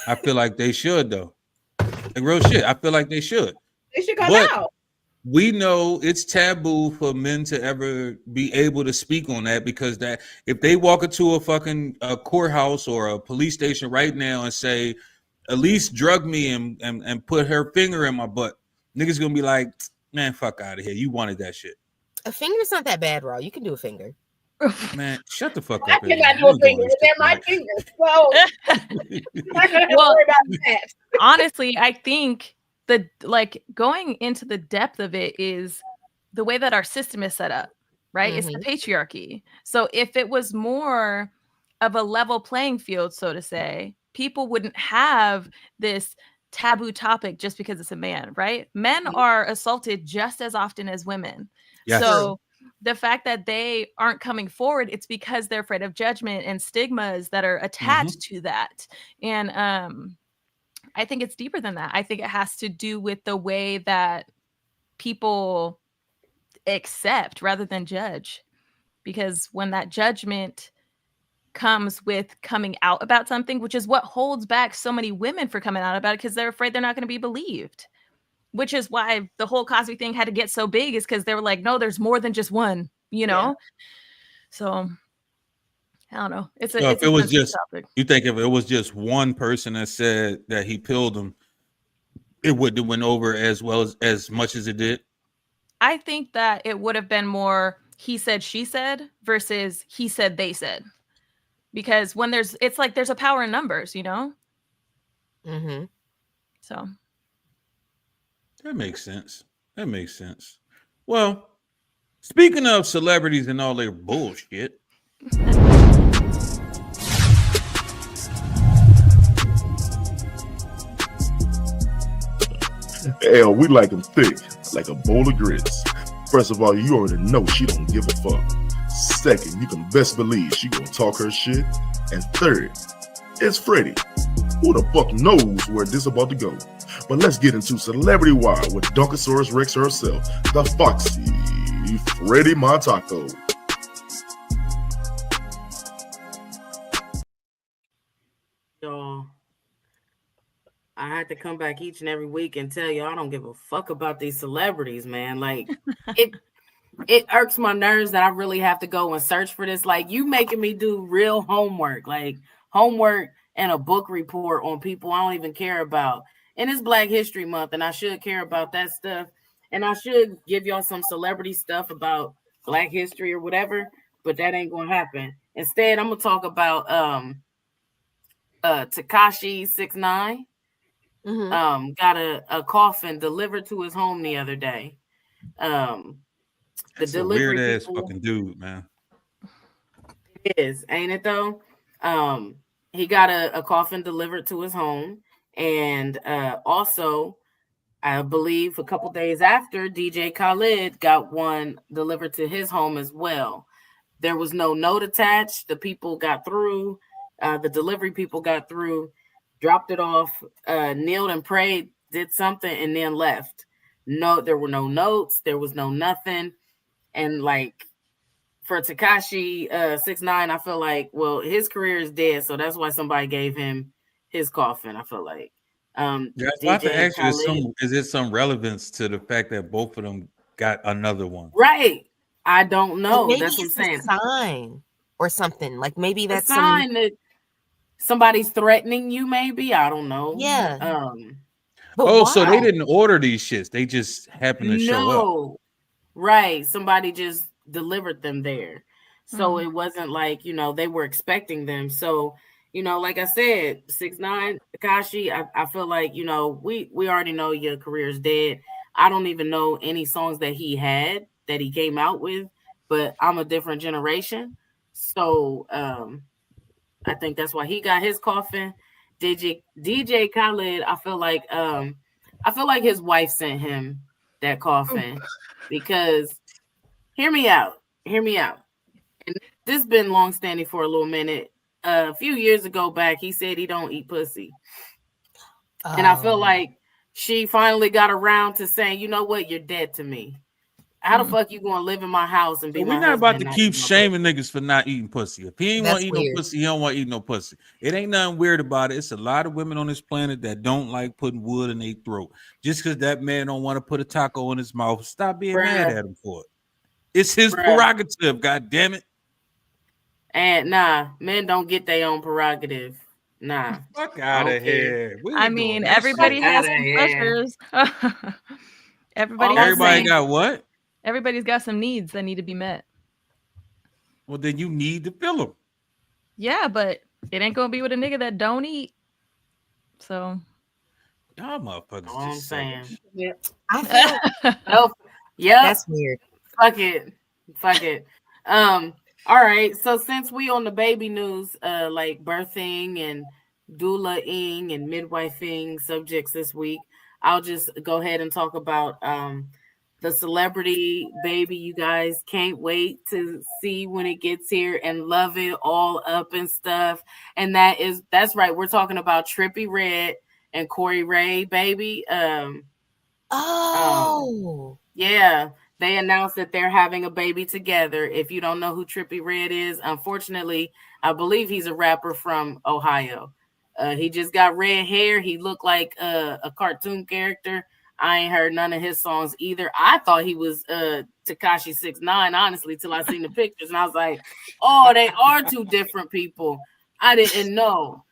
I feel like they should though. Like real shit. I feel like they should. They should come out. We know it's taboo for men to ever be able to speak on that because that if they walk into a fucking courthouse or a police station right now and say, at least drug me and put her finger in my butt, niggas gonna be like, man, fuck out of here. You wanted that shit. A finger's not that bad, Raw. You can do a finger. Man, shut the fuck I up, did Eddie. not You do a ain't doing finger. this Was that shit my right. finger? So I'm not gonna have to Well, worry about that. honestly, I think the going into the depth of it is the way that our system is set up, right? It's the patriarchy. So if it was more of a level playing field, so to say, people wouldn't have this taboo topic just because it's a man, right? Men are assaulted just as often as women. Yes. So the fact that they aren't coming forward, it's because they're afraid of judgment and stigmas that are attached to that. And I think it's deeper than that. I think it has to do with the way that people accept rather than judge. Because when that judgment comes with coming out about something, which is what holds back so many women for coming out about it, because they're afraid they're not going to be believed. Which is why the whole Cosby thing had to get so big, is because they were like, no, there's more than just one, you know? Yeah. So I don't know. It's So a if it was sensitive just, topic. you think if it was just one person that said that he pilled him, it wouldn't have went over as well as much as it did? I think that it would have been more he said, she said versus he said, they said. Because when it's like there's a power in numbers, you know? So That makes sense. That makes sense. Well, speaking of celebrities and all their bullshit, Hell, we like them thick, like a bowl of grits. First of all, you already know she don't give a fuck. Second, you can best believe she gonna talk her shit. And third, it's Freddie. Who the fuck knows where this about to go? But let's get into Celebrity Wild with Dunkosaurus Rex herself, the Foxy Freddie Montaco. Y'all, I had to come back each and every week and tell y'all I don't give a fuck about these celebrities, man. Like it irks my nerves that I really have to go and search for this. Like, you making me do real homework, like homework and a book report on people I don't even care about. And it's Black History Month, and I should care about that stuff. And I should give y'all some celebrity stuff about Black history or whatever, but that ain't gonna happen. Instead, I'm gonna talk about Tekashi 6ix9ine. Got a coffin delivered to his home the other day. that's a weird ass fucking dude, man. It is, ain't it though? He got a coffin delivered to his home, and also, I believe a couple days after, DJ Khaled got one delivered to his home as well. There was no note attached. The people got through. The delivery people got through, dropped it off, kneeled and prayed, did something, and then left. No, there were no notes. There was no nothing. And like for Tekashi 6ix9ine, I feel like, well, his career is dead, so that's why somebody gave him his coffin. I feel like. Yeah, I was about to ask you, is there some relevance to the fact that both of them got another one? Right. I don't know. Maybe That's what I'm it's saying. a sign or something. Like maybe that's a sign that somebody's threatening you. Maybe, I don't know. Yeah. But so they didn't order these shits. They just happened to show up. No, right. Somebody just delivered them there. So it wasn't like, they were expecting them. So, like I said, 6ix9ine, Tekashi, I feel like, we already know your career's dead. I don't even know any songs that he had that he came out with, but I'm a different generation. So I think that's why he got his coffin. DJ Khaled, I feel like his wife sent him that coffin because hear me out. And this has been long standing for a little minute. A few years ago back, he said he don't eat pussy. And I feel like she finally got around to saying, you know what, you're dead to me. How the fuck you gonna live in my house and be my husband? We're not about to keep shaming niggas for not eating pussy. If he ain't want to eat no pussy, he don't want to eat no pussy. It ain't nothing weird about it. It's a lot of women on this planet that don't like putting wood in their throat. Just because that man don't want to put a taco in his mouth, stop being mad at him for it. It's his prerogative, god damn it. And nah, men don't get their own prerogative. Nah. Fuck out of here. I mean, everybody has some pressures. Everybody got what? Everybody's got some needs that need to be met. Well, then you need to feel them. Yeah, but it ain't gonna be with a nigga that don't eat. So Y'all motherfuckers All I'm just saying. selfish. Yeah. I feel Nope. Yep. that's weird. Fuck it. Fuck it. All right. So since we on the baby news, like birthing and doula-ing and midwifing subjects this week, I'll just go ahead and talk about the celebrity baby. You guys can't wait to see when it gets here and love it all up and stuff. And that's right. We're talking about Trippie Redd and Corey Ray baby. Oh, Yeah, they announced that they're having a baby together. If you don't know who Trippie Redd is, unfortunately, I believe he's a rapper from Ohio. He just got red hair. He looked like a cartoon character. I ain't heard none of his songs either. I thought he was Tekashi 6ix9ine, honestly, till I seen the pictures and I was like, oh, they are two different people. I didn't know.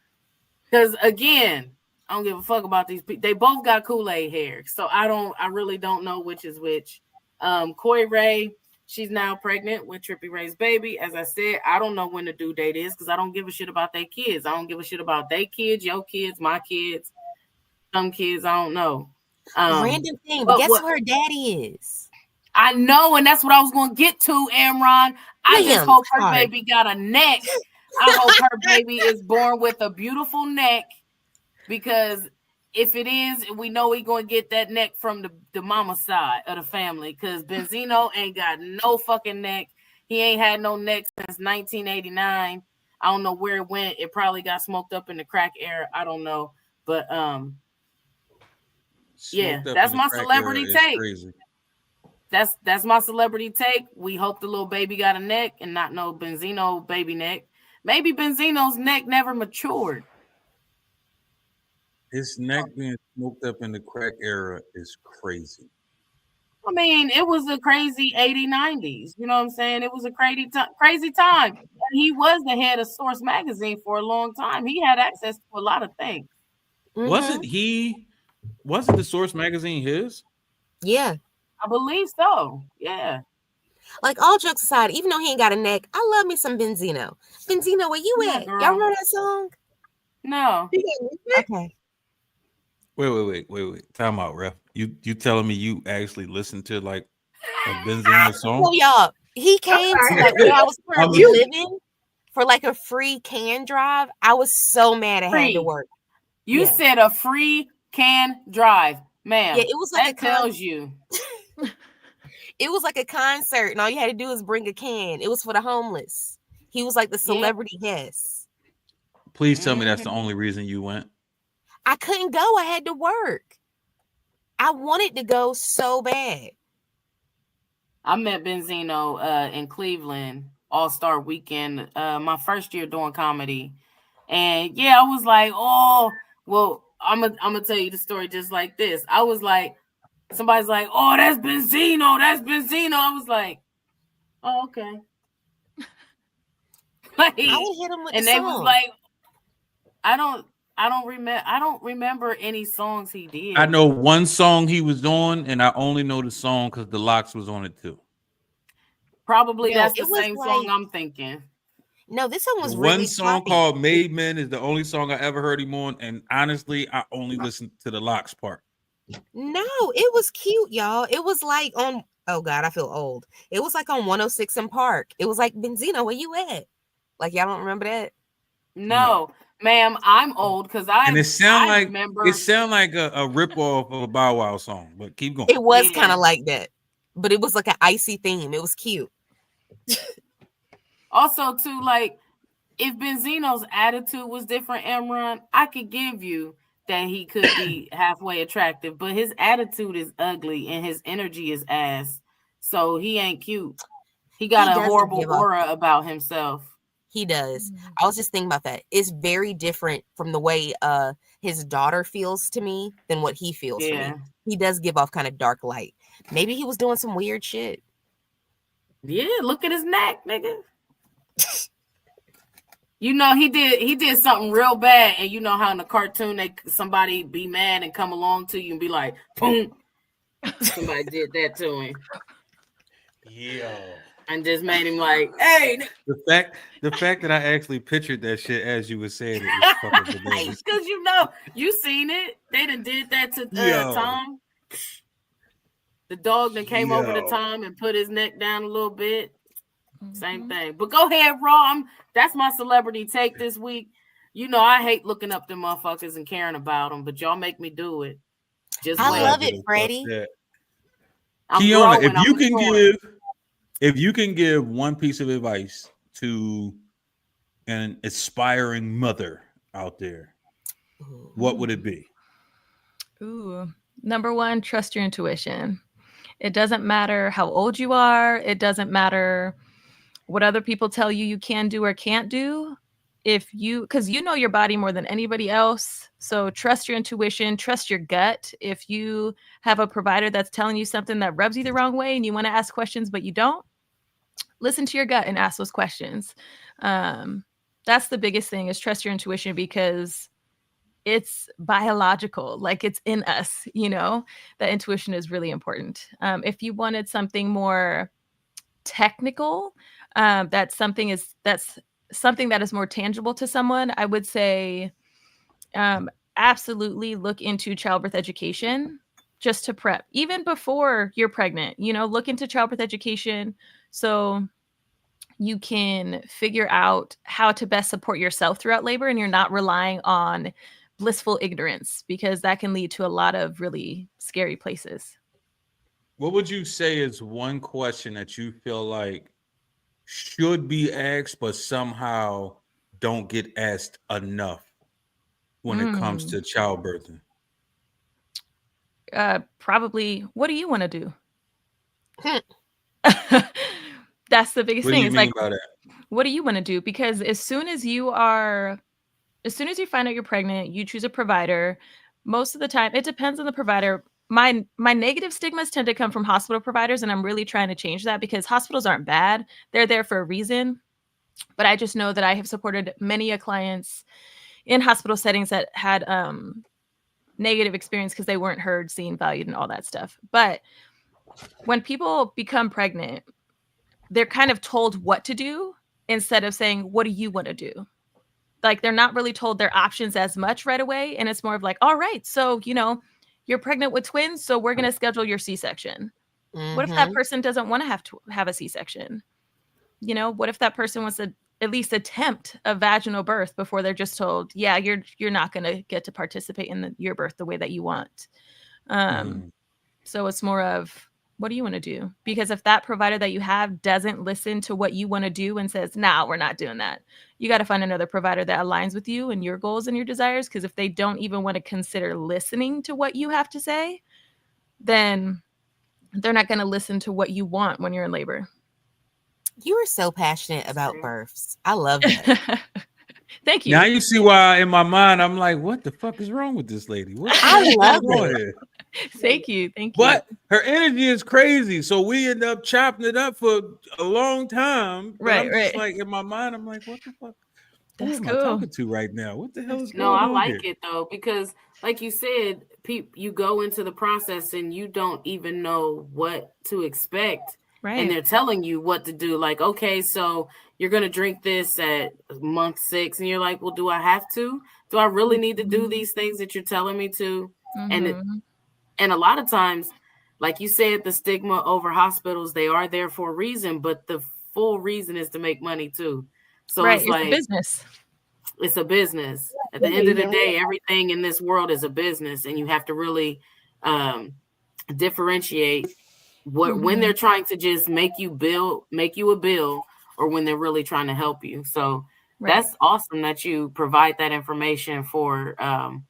Because again, I don't give a fuck about these people. They both got Kool-Aid hair. So I really don't know which is which. Corey Ray, she's now pregnant with Trippie Ray's baby. As I said, I don't know when the due date is because I don't give a shit about their kids. I don't give a shit about their kids, your kids, my kids, some kids, I don't know. random thing, but guess who her daddy is? I know, and that's what I was going to get to, Amron. I just hope her baby got a neck. I hope her baby is born with a beautiful neck, because if it is, we know we're going to get that neck from the mama side of the family, because Benzino ain't got no fucking neck. He ain't had no neck since 1989. I don't know where it went. It probably got smoked up in the crack era. I don't know. But yeah, that's my celebrity take. That's my celebrity take. We hope the little baby got a neck and not no Benzino baby neck. Maybe Benzino's neck never matured. His neck being smoked up in the crack era is crazy. I mean, it was a crazy 80s, 90s. You know what I'm saying? It was a crazy time. And he was the head of Source magazine for a long time. He had access to a lot of things. Mm-hmm. Wasn't the Source magazine his? Yeah. I believe so. Yeah. Like, all jokes aside, even though he ain't got a neck, I love me some Benzino. Benzino, where you at? Girl. Y'all remember that song? No. Okay. Wait. Time out, ref. You telling me you actually listened to like a Benzino song? Well, y'all, he came to like where I was currently living for like a free can drive. I was so mad I had to work. You said a free can drive, ma'am. Yeah, it was like that tells you. It was like a concert, and all you had to do is bring a can. It was for the homeless. He was like the celebrity guest. Please tell me that's the only reason you went. I couldn't go. I had to work. I wanted to go so bad. I met Benzino in Cleveland All-Star Weekend, my first year doing comedy. And yeah, I was like, oh, well, I'm gonna tell you the story just like this. I was like, somebody's like, oh, that's Benzino. That's Benzino. I was like, oh, okay. Like, I would hit him with and the they song. was like, I don't remember any songs he did. I know one song he was on, and I only know the song because the Locks was on it too. Probably that's the same song I'm thinking. No, this one was one really song poppy. called "Made Men" is the only song I ever heard him on, and honestly, I only listened to the Locks part. No, it was cute, y'all. It was like on. Oh God, I feel old. It was like on 106 in Park. It was like, Benzino, where you at? Like, y'all don't remember that? No, ma'am, I'm old because I remember. It sound like a ripoff of a Bow Wow song, but keep going. It was kind of like that, but it was like an icy theme. It was cute. Also, too, like, if Benzino's attitude was different, Amron, I could give you that he could be halfway attractive, but his attitude is ugly and his energy is ass. So he ain't cute. He got a horrible aura about himself. He does. I was just thinking about that. It's very different from the way his daughter feels to me than what he feels to me. He does give off kind of dark light. Maybe he was doing some weird shit. Yeah, look at his neck, nigga. You know, he did something real bad, and you know how in the cartoon somebody be mad and come along to you and be like, boom. Somebody did that to him. Yeah. and just made him like, hey. The fact that I actually pictured that shit as you were saying it is fucking bananas. Because you seen it. They done did that to Tom. The dog that came over to Tom and put his neck down a little bit. Same thing. But go ahead, Raw. That's my celebrity take this week. I hate looking up them motherfuckers and caring about them, but y'all make me do it. I love it, Freddie. Kiana, if you can give one piece of advice to an aspiring mother out there, what would it be? Number one, trust your intuition. It doesn't matter how old you are. It doesn't matter what other people tell you can do or can't do. Because you know your body more than anybody else. So trust your intuition, trust your gut. If you have a provider that's telling you something that rubs you the wrong way and you want to ask questions, but you don't, listen to your gut and ask those questions. That's the biggest thing, is trust your intuition, because it's biological, like it's in us, that intuition is really important. If you wanted something more technical, that's something that is more tangible to someone, I would say absolutely look into childbirth education just to prep, even before you're pregnant. Look into childbirth education so you can figure out how to best support yourself throughout labor, and you're not relying on blissful ignorance, because that can lead to a lot of really scary places. What would you say is one question that you feel like should be asked, but somehow don't get asked enough when it comes to childbirthing? Probably, what do you want to do? That's the biggest thing. What do you mean by that? What do you want to do? Because as soon as you find out you're pregnant, you choose a provider. Most of the time, it depends on the provider. My negative stigmas tend to come from hospital providers, and I'm really trying to change that, because hospitals aren't bad. They're there for a reason. But I just know that I have supported many clients in hospital settings that had negative experience because they weren't heard, seen, valued, and all that stuff. But when people become pregnant, they're kind of told what to do instead of saying, what do you want to do? Like, they're not really told their options as much right away. And it's more of like, all right, so, you're pregnant with twins, so we're going to schedule your C-section. What if that person doesn't want to have a C-section? What if that person wants to at least attempt a vaginal birth before they're just told, yeah, you're not going to get to participate in your birth the way that you want. So it's more of, what do you want to do? Because if that provider that you have doesn't listen to what you want to do and says, nah, we're not doing that, you got to find another provider that aligns with you and your goals and your desires. Because if they don't even want to consider listening to what you have to say, then they're not going to listen to what you want when you're in labor. You are so passionate about births. I love that. Thank you. Now you see why in my mind I'm like, what the fuck is wrong with this lady? I love it. Thank you. But her energy is crazy, so we end up chopping it up for a long time. But I'm just like, in my mind, I'm like, what the fuck? Who am I talking to right now? What the hell is going on? No, I like it though, because like you said, you go into the process and you don't even know what to expect. Right. And they're telling you what to do. Like, okay, so you're going to drink this at month 6. And you're like, well, do I have to? Do I really need to do these things that you're telling me to? And a lot of times, like you said, the stigma over hospitals, they are there for a reason, but the full reason is to make money too. So it's like, business. It's a business. At the end of the day, everything in this world is a business, and you have to really differentiate when they're trying to just make you a bill, or when they're really trying to help you. So that's awesome that you provide that information for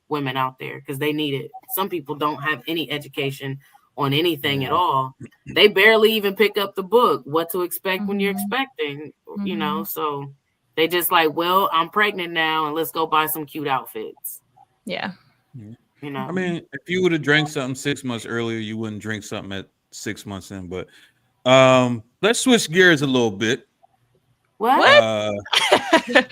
women out there, because they need it. Some people don't have any education on anything at all. They barely even pick up the book, What to Expect When You're Expecting, so they just like, well, I'm pregnant now and let's go buy some cute outfits. Yeah. I mean, if you would have drank something 6 months earlier, you wouldn't drink something at 6 months in. But let's switch gears a little bit. What?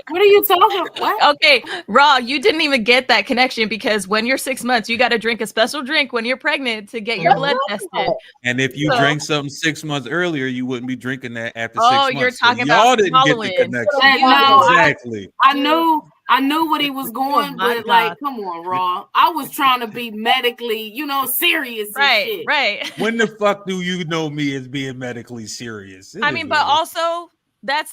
What are you talking? What? Okay, Raw, you didn't even get that connection because when you're 6 months, you got to drink a special drink when you're pregnant to get your blood tested. And if you drank something 6 months earlier, you wouldn't be drinking that after 6 months. You're So talking y'all about didn't get the swallowing. connection. No, Exactly. I knew what he was going, but like, come on, Raw. I was trying to be medically, serious and shit. Right. When the fuck do you know me as being medically serious? I mean, but also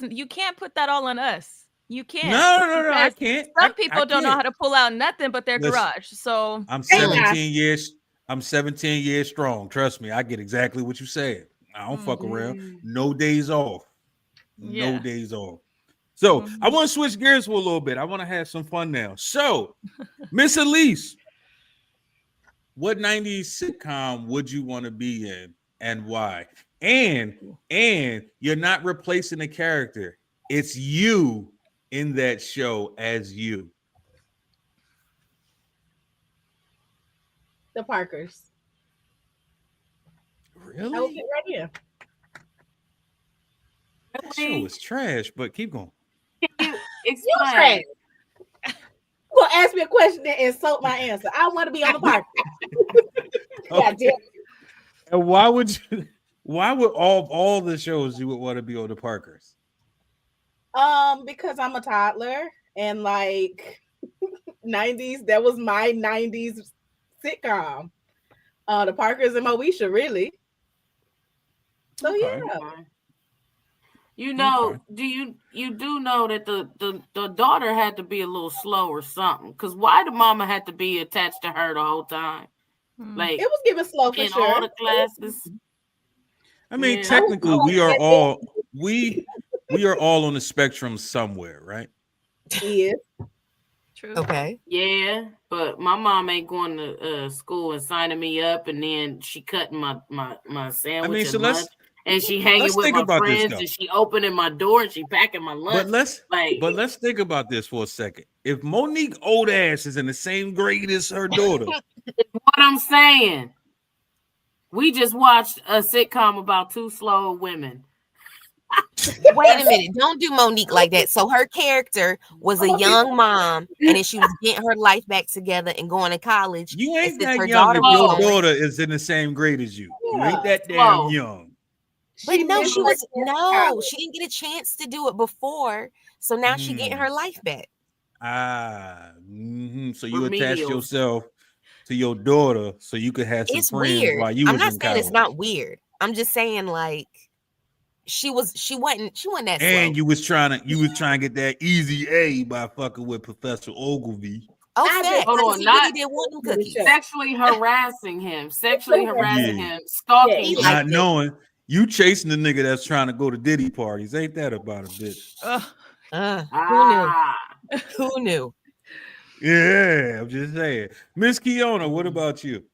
you can't put that all on us. You can't. No, I can't. Some people don't know how to pull out nothing but their garage. So I'm 17 years. I'm 17 years strong. Trust me, I get exactly what you said. I don't fuck around. No days off. No days off. So I want to switch gears for a little bit. I want to have some fun now. So, Miss Elise, what 90s sitcom would you want to be in and why? And you're not replacing a character. It's you in that show as you. The Parkers. Really? I will get right here. That show was trash, but keep going. You trash. You gonna ask me a question and insult my answer. I want to be on the Parkers. Okay. And why would all the shows you would want to be on the Parkers? Because I'm a toddler and like 90s, that was my 90s sitcom. The Parkers and Moesha, really. So yeah. Do you do know that the daughter had to be a little slow or something? Because why the mama had to be attached to her the whole time? Like it was given slow for in sure. all the classes. I mean, technically, we are all on the spectrum somewhere, right? Yeah. True. Okay. Yeah, but my mom ain't going to school and signing me up, and then she cutting my sandwich. I mean, so and she hanging with my friends, and she opening my door, and she packing my lunch. But let's think about this for a second. If Monique old ass is in the same grade as her daughter, what I'm saying, we just watched a sitcom about two slow women. Wait a minute, don't do Monique like that. So her character was a young mom, and then she was getting her life back together and going to college. You ain't that her young if your daughter daughter is in the same grade as you. You ain't that damn young. But she didn't get a chance to do it before. So now she getting her life back. So you attached yourself to your daughter so you could have some friends weird. while you was in college. I'm not saying it's not weird. I'm just saying like she wasn't that and slow. you was trying to get that easy A by fucking with Professor Ogilvy. Hold on, not sexually harassing him, stalking him. Not knowing you chasing the nigga that's trying to go to Diddy parties. Ain't that about a bitch? Who knew? Yeah, I'm just saying. Miss Kiona, what about you?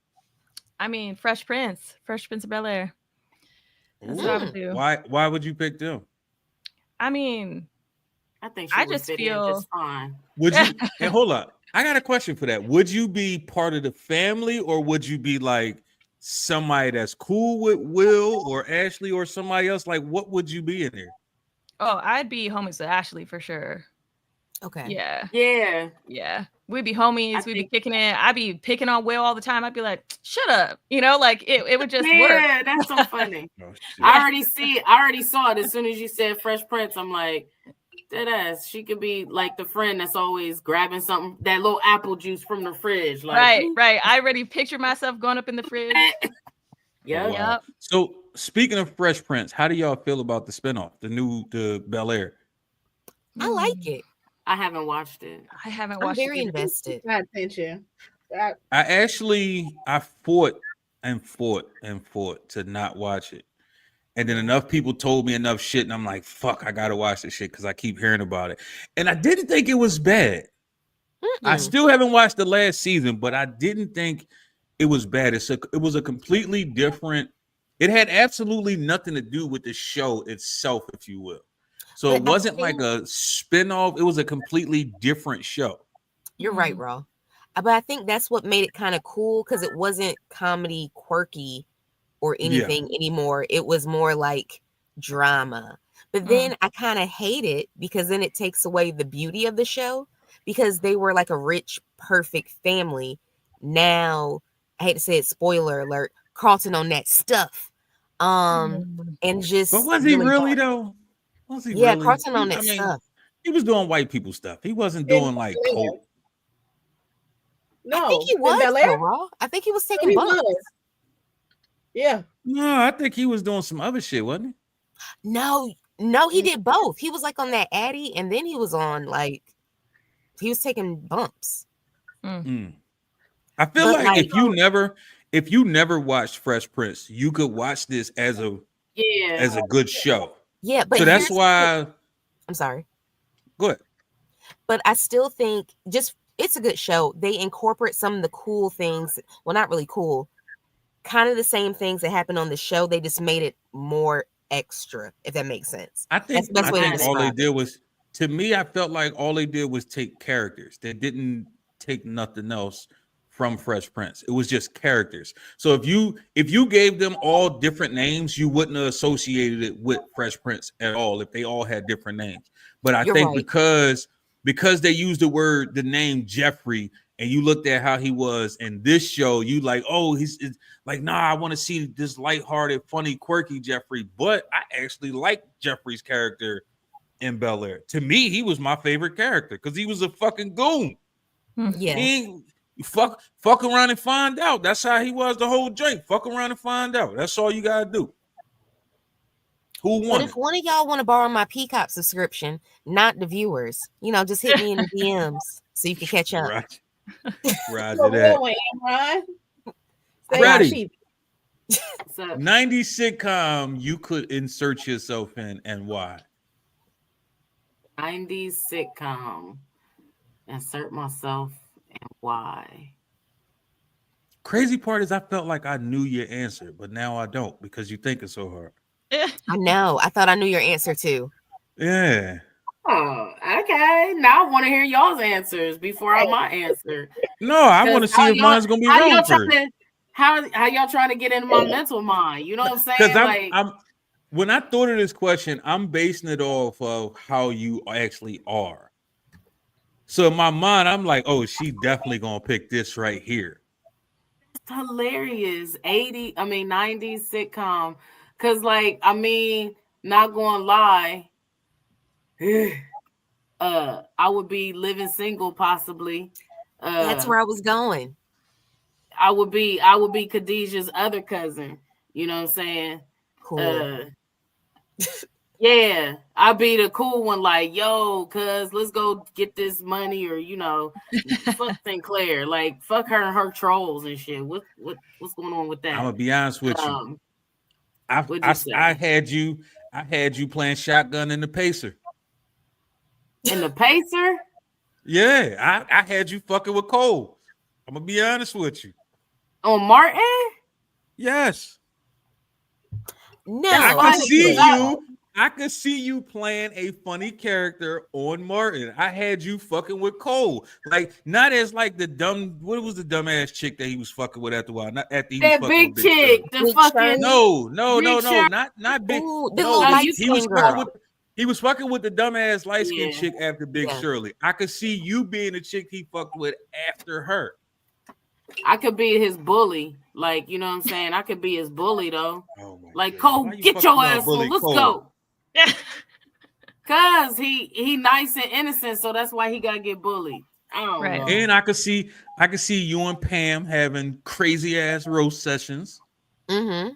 I mean, Fresh Prince of Bel-Air. That's what I would do. Why would you pick them? I mean, I think I just feel just fine. Would you? And hold up, I got a question for that. Would you be part of the family, or would you be like somebody that's cool with Will or Ashley or somebody else? Like, what would you be in there? Oh, I'd be homies with Ashley for sure. Okay. Yeah. We'd be homies. We'd be kicking it. I'd be picking on Will all the time. I'd be like, shut up. Like it would just work. Yeah, that's so funny. I already saw it as soon as you said Fresh Prince. I'm like, that ass. She could be like the friend that's always grabbing something, that little apple juice from the fridge. Like, right. I already picture myself going up in the fridge. Yep. So speaking of Fresh Prince, how do y'all feel about the spinoff, the Bel-Air? I like it. I haven't watched it. I'm very invested. Attention. I fought to not watch it. And then enough people told me enough shit, and I'm like, fuck, I gotta watch this shit because I keep hearing about it. And I didn't think it was bad. I still haven't watched the last season, but I didn't think it was bad. It was a completely different, it had absolutely nothing to do with the show itself, if you will. So it wasn't like a spinoff. It was a completely different show. You're right, Raw. But I think that's what made it kind of cool because it wasn't comedy quirky or anything anymore. It was more like drama. But then I kind of hate it because then it takes away the beauty of the show because they were like a rich, perfect family. Now, I hate to say it, spoiler alert, Carlton on that stuff. And just But was he really dark. though? Was he Yeah, really? Carlton on I that mean, stuff. he was doing white people stuff. He wasn't In doing like Bel Air. coke. I think No, he in was Bel though, Air. Raw. I think he was No, taking he bumps. was. Yeah. No, I think he was doing some other shit, wasn't No, he did both. He was like on that Addy, and then he was on like he was taking bumps. he? I feel But, like like- if you never watched Fresh Prince, you could watch this as a good show. Yeah, but So that's here's- why. I'm sorry. Go ahead. But I still think it's a good show. They incorporate some of the cool things. Well, not really cool. Kind of the same things that happened on the show. They just made it more extra, if that makes sense. I think That's the best way to all they describe did was, to me, I felt like all they did was take characters. They didn't take nothing else from Fresh Prince. It was just characters. So if you gave them all different names, you wouldn't have associated it with Fresh Prince at all if they all had different names. But I You're think right. because they used the name Jeffrey, and you looked at how he was in this show, you like, oh, he's like, nah, I want to see this lighthearted, funny, quirky Jeffrey. But I actually like Jeffrey's character in Bel Air. To me, he was my favorite character because he was a fucking goon. Yeah. He ain't fuck around and find out. That's how he was the whole joint. Fuck around and find out. That's all you gotta do. Who But won? if one of y'all want to borrow my Peacock subscription, not the viewers, just hit me in the DMs so you can catch up. Right. Roger You're a that. real one, Amron. Stay Ready. cheap. So 90s sitcom you could insert yourself in and why? 90s sitcom. Insert myself and why. Crazy part is I felt like I knew your answer, but now I don't because you think it's so hard. I know. I thought I knew your answer too. Yeah. Oh, okay. Now I want to hear y'all's answers before my answer. No, I want to see if mine's gonna be wrong first. How y'all trying to get into my mental mind? You know what I'm saying? Because I'm when I thought of this question, I'm basing it off of how you actually are. So in my mind, I'm like, oh, she definitely gonna pick this right here. It's hilarious. 90s sitcom. Cause not gonna lie. I would be living single possibly. That's where I was going. I would be Khadijah's other cousin. You know what I'm saying? Cool. Yeah, I'd be the cool one, like, yo, cuz let's go get this money, or fuck Sinclair, like fuck her and her trolls and shit. What's going on with that? I'm gonna be honest with you. I had you playing shotgun in the Pacer. In the Pacer? Yeah, I had you fucking with Cole. I'm gonna be honest with you. On Martin? Yes. No, I could see you playing a funny character on Martin. I had you fucking with Cole, like not as like the dumb. What was the dumbass chick that he was fucking with after a while? Not after he was that fucking big with chick, the Big fucking Shirley? No, Shirley? not big. Ooh, the No, little light he was skin fucking girl. with. He was fucking with the dumbass light skinned Yeah. chick after Big Yeah. Shirley. I could see you being the chick he fucked with after her. I could be his bully, like, you know what I'm saying? I could be his bully though. Oh my Like, God. Cole, Why you get fucking your with ass bully on. Let's Cole? go. Cause he nice and innocent, so that's why he gotta get bullied. I don't Right. know. And I could see you and Pam having crazy ass roast sessions. Mm-hmm.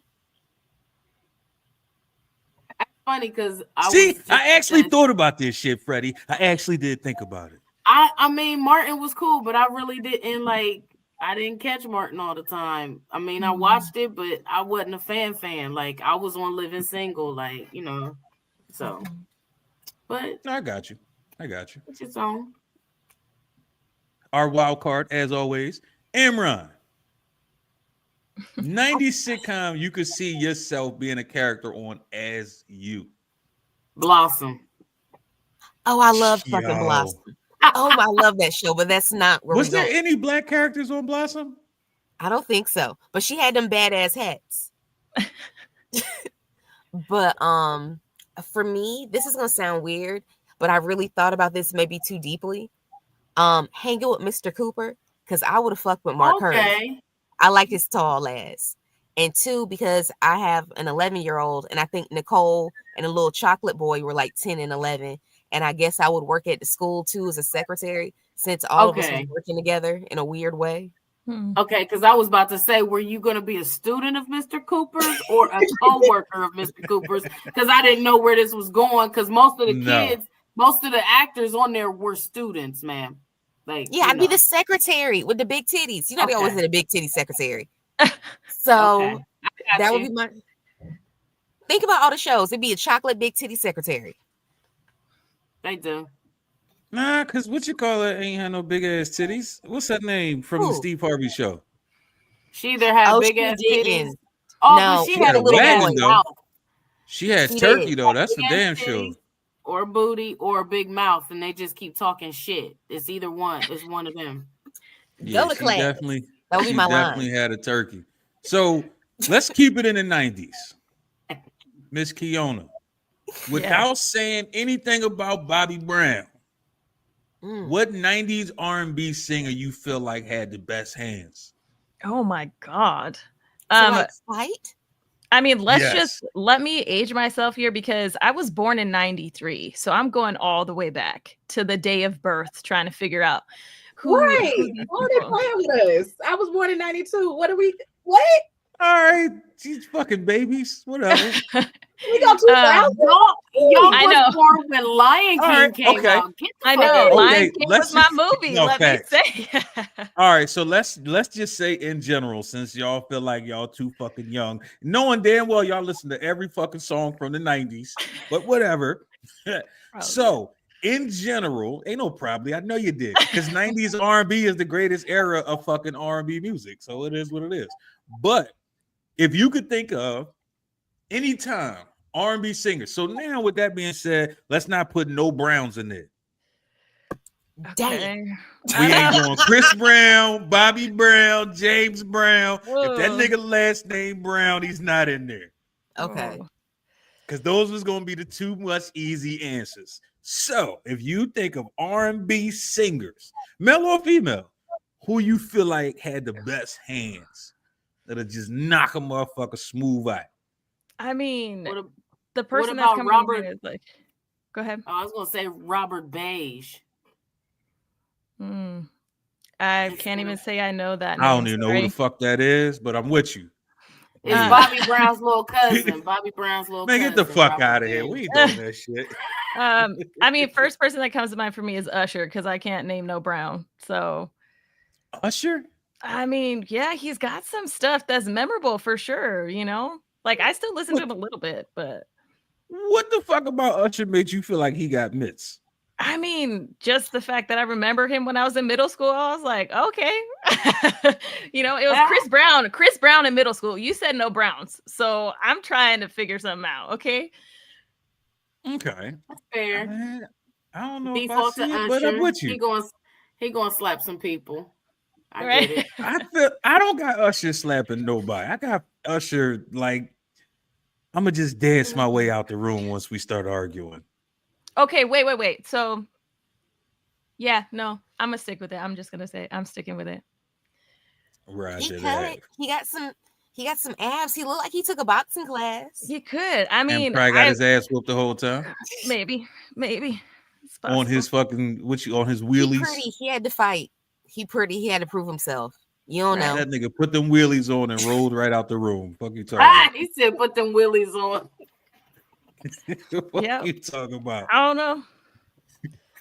Funny because I actually thought about this shit, Freddie. I actually did think about it. I mean, Martin was cool, but I really didn't I didn't catch Martin all the time. I mean, I watched it, but I wasn't a fan. Like, I was on Living Single, so. But I got you. it's its own. Our wild card, as always, Imran. 90s sitcom you could see yourself being a character on as you. Blossom. Oh, I love fucking Yo. Blossom. Oh, I love that show, but that's not where Was we there go. any black characters on Blossom? I don't think so. But she had them badass hats. But for me, this is gonna sound weird, but I really thought about this maybe too deeply. Hanging with Mr. Cooper, because I would have fucked with Mark Hurst. I like his tall ass. And 2, because I have an 11-year-old, and I think Nicole and a little chocolate boy were like 10 and 11. And I guess I would work at the school too as a secretary, since all of us were working together in a weird way. Okay, because I was about to say, were you going to be a student of Mr. Cooper's or a co-worker of Mr. Cooper's? Because I didn't know where this was going, because most of the kids, most of the actors on there were students, ma'am. Like, yeah, I'd be the secretary with the big titties. You know, they always had a big titty secretary. So that would be my. Think about all the shows. It'd be a chocolate big titty secretary. They do. Nah, because what you call it ain't had no big ass titties. What's that name from the Steve Harvey show? She either had big ass titties. Oh, no, she had a little wagon, though. She had turkey though. That's for damn sure. Or booty or a big mouth, and they just keep talking shit. It's either one. It's one of them. Yeah, Go to class. Definitely. That would be my definitely had a turkey. So let's keep it in the 90s. Miss Kiona, without saying anything about Bobby Brown, what 90s R&B singer you feel like had the best hands? Oh my God. Fight? I mean, let me age myself here, because I was born in 93. So I'm going all the way back to the day of birth, trying to figure out who Why are they playing with us? I was born in 92. What? All right, she's fucking babies. Whatever. We go 2000. Y'all was born when Lion King came out. I know. Lion King was my movie. Let me say. All right, so let's just say in general, since y'all feel like y'all too fucking young, knowing damn well y'all listen to every fucking song from the 90s, but whatever. So in general, ain't no probably. I know you did, because 90s R&B is the greatest era of fucking R&B music. So it is what it is. But if you could think of any time R&B singers. So now with that being said, let's not put no Browns in there. Dang. We ain't going Chris Brown, Bobby Brown, James Brown. If that nigga last name Brown, he's not in there. Okay. Because those was going to be the too much easy answers. So if you think of R&B singers, male or female, who you feel like had the best hands that'll just knock a motherfucker smooth out? I mean, the what person about that's coming Robert? is like, go ahead. I was gonna say Robert Beige. I can't even say I know that. I don't even know who the fuck that is, but I'm with you. It's Bobby Brown's little cousin. Bobby Brown's little cousin. Man, get the fuck out of here. We ain't doing that shit. I mean, first person that comes to mind for me is Usher, because I can't name no Brown. So Usher? I mean, yeah, he's got some stuff that's memorable for sure, you know? Like, I still listen to him a little bit, but what the fuck about Usher made you feel like he got mitts? I mean, just the fact that I remember him when I was in middle school, I was like, okay. You know, it was Chris Brown in middle school. You said no Browns. So I'm trying to figure something out, okay? Okay. That's fair. I don't know Default if I see to it, but I'm Usher. with you. He gonna slap some people. I get it. I don't got Usher slapping nobody. I got Usher like I'm gonna just dance my way out the room once we start arguing. Okay, wait. So, yeah, no, I'm gonna stick with it. I'm just gonna say I'm sticking with it. Roger that. He got some abs. He looked like he took a boxing class. He could. I mean, and probably got his ass whooped the whole time. Maybe. On his fucking on his wheelies. He had to fight. He had to prove himself. You don't know. That nigga put them wheelies on and rolled right out the room. Fuck you talking about? He said put them wheelies on. What you talking about? I don't know.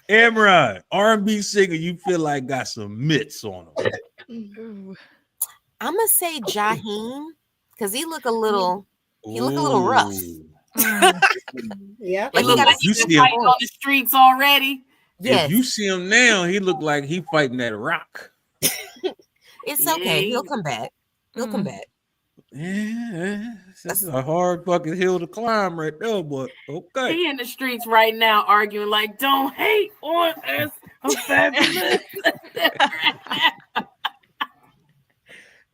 Amron, R&B singer you feel like got some mitts on him. I'm gonna say Jaheim, because he look a little rough. Yeah. He look like he's been fighting on the streets already. Yes. If you see him now, he look like he fighting that rock. It's okay. He'll come back. Come back. Yeah, that's a hard fucking hill to climb right there, but okay. He in the streets right now arguing like, don't hate on us. I'm fabulous.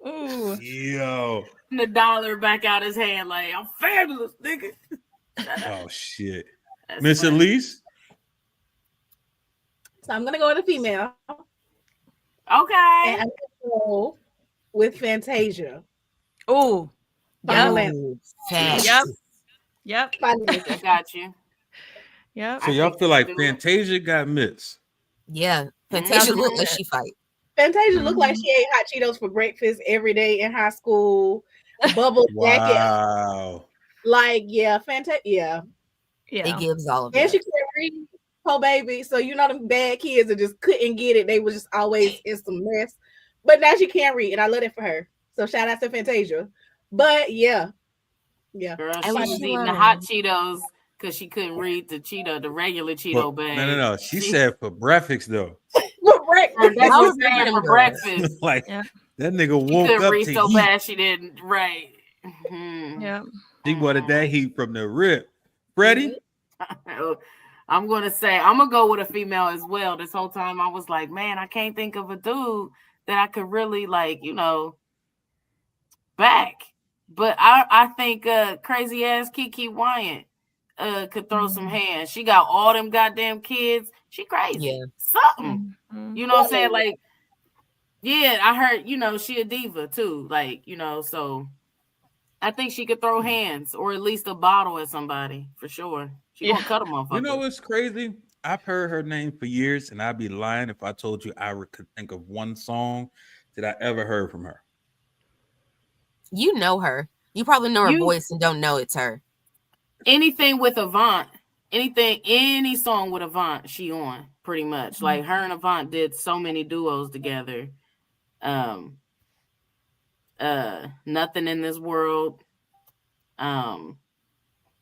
Ooh. Yo. The dollar back out his hand like, I'm fabulous, nigga. Oh shit. That's Miss funny. Elise? So I'm gonna go with a female. Okay. And I'm gonna go with Fantasia. Oh, Final yep, answer. Ooh, facts. yep, yep, Final I answer. got you. yep. So I y'all think feel you like do. Fantasia got mitts. Yeah, Fantasia Mhm. looked like she fight. Fantasia looked like she ate hot Cheetos for breakfast every day in high school. Bubble jacket. Wow. Like, yeah, Fantasia. Yeah. It Yeah. gives all of And that. she couldn't read, poor baby. So you know them bad kids that just couldn't get it. They was just always in some mess. But now she can read, and I love it for her. So shout out to Fantasia. But yeah. Girl, I she wish was she eating the hot learned. Cheetos because she couldn't read the regular But, Cheeto bag. no. She said for breakfast though. Right. That's I what I'm remember saying them for girls. breakfast. Like Yeah. that nigga She woke couldn't up read to so heat. bad she didn't. Right. Mhm. Yeah. She wanted that heat from the rip. Freddie? I'm gonna say I'm gonna go with a female as well. This whole time I was like, man, I can't think of a dude that I could really like, back. But I think crazy ass Kiki Wyatt could throw some hands. She got all them goddamn kids. She crazy. Yeah. Something. Mhm. You know what I'm saying? Like, yeah, I heard, she a diva too. Like, so I think she could throw hands or at least a bottle at somebody for sure. She gonna cut a motherfucker. You know what's crazy? I've heard her name for years, and I'd be lying if I told you I could think of one song that I ever heard from her. You know her. You probably know her voice and don't know it's her. Anything with Avant, any song with Avant, she on pretty much. Like her and Avant did so many duos together. Nothing in This World.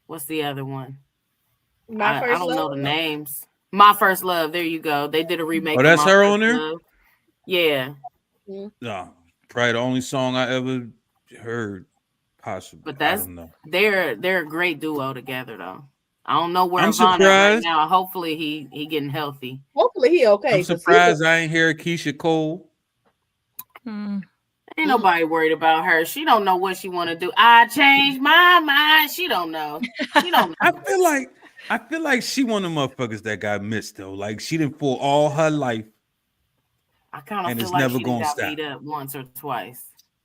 What's the other one? I don't know the names. My First Love. There you go. They did a remake. Oh, that's of My her First on there? Love. Yeah. No, probably the only song I ever heard. Possibly, But that's I don't know. they're a great duo together though. I don't know where I'm Avant at right surprised. now. Hopefully he getting healthy. Hopefully he okay. I'm surprised I ain't hear Keisha Cole. Ain't nobody worried about her. She don't know what she want to do. I changed my mind. She don't know. She don't know. I feel like she one of the motherfuckers that got missed though. Like she didn't for all her life. I kind of and feel it's like never she done gonna got stop. beat up once or twice.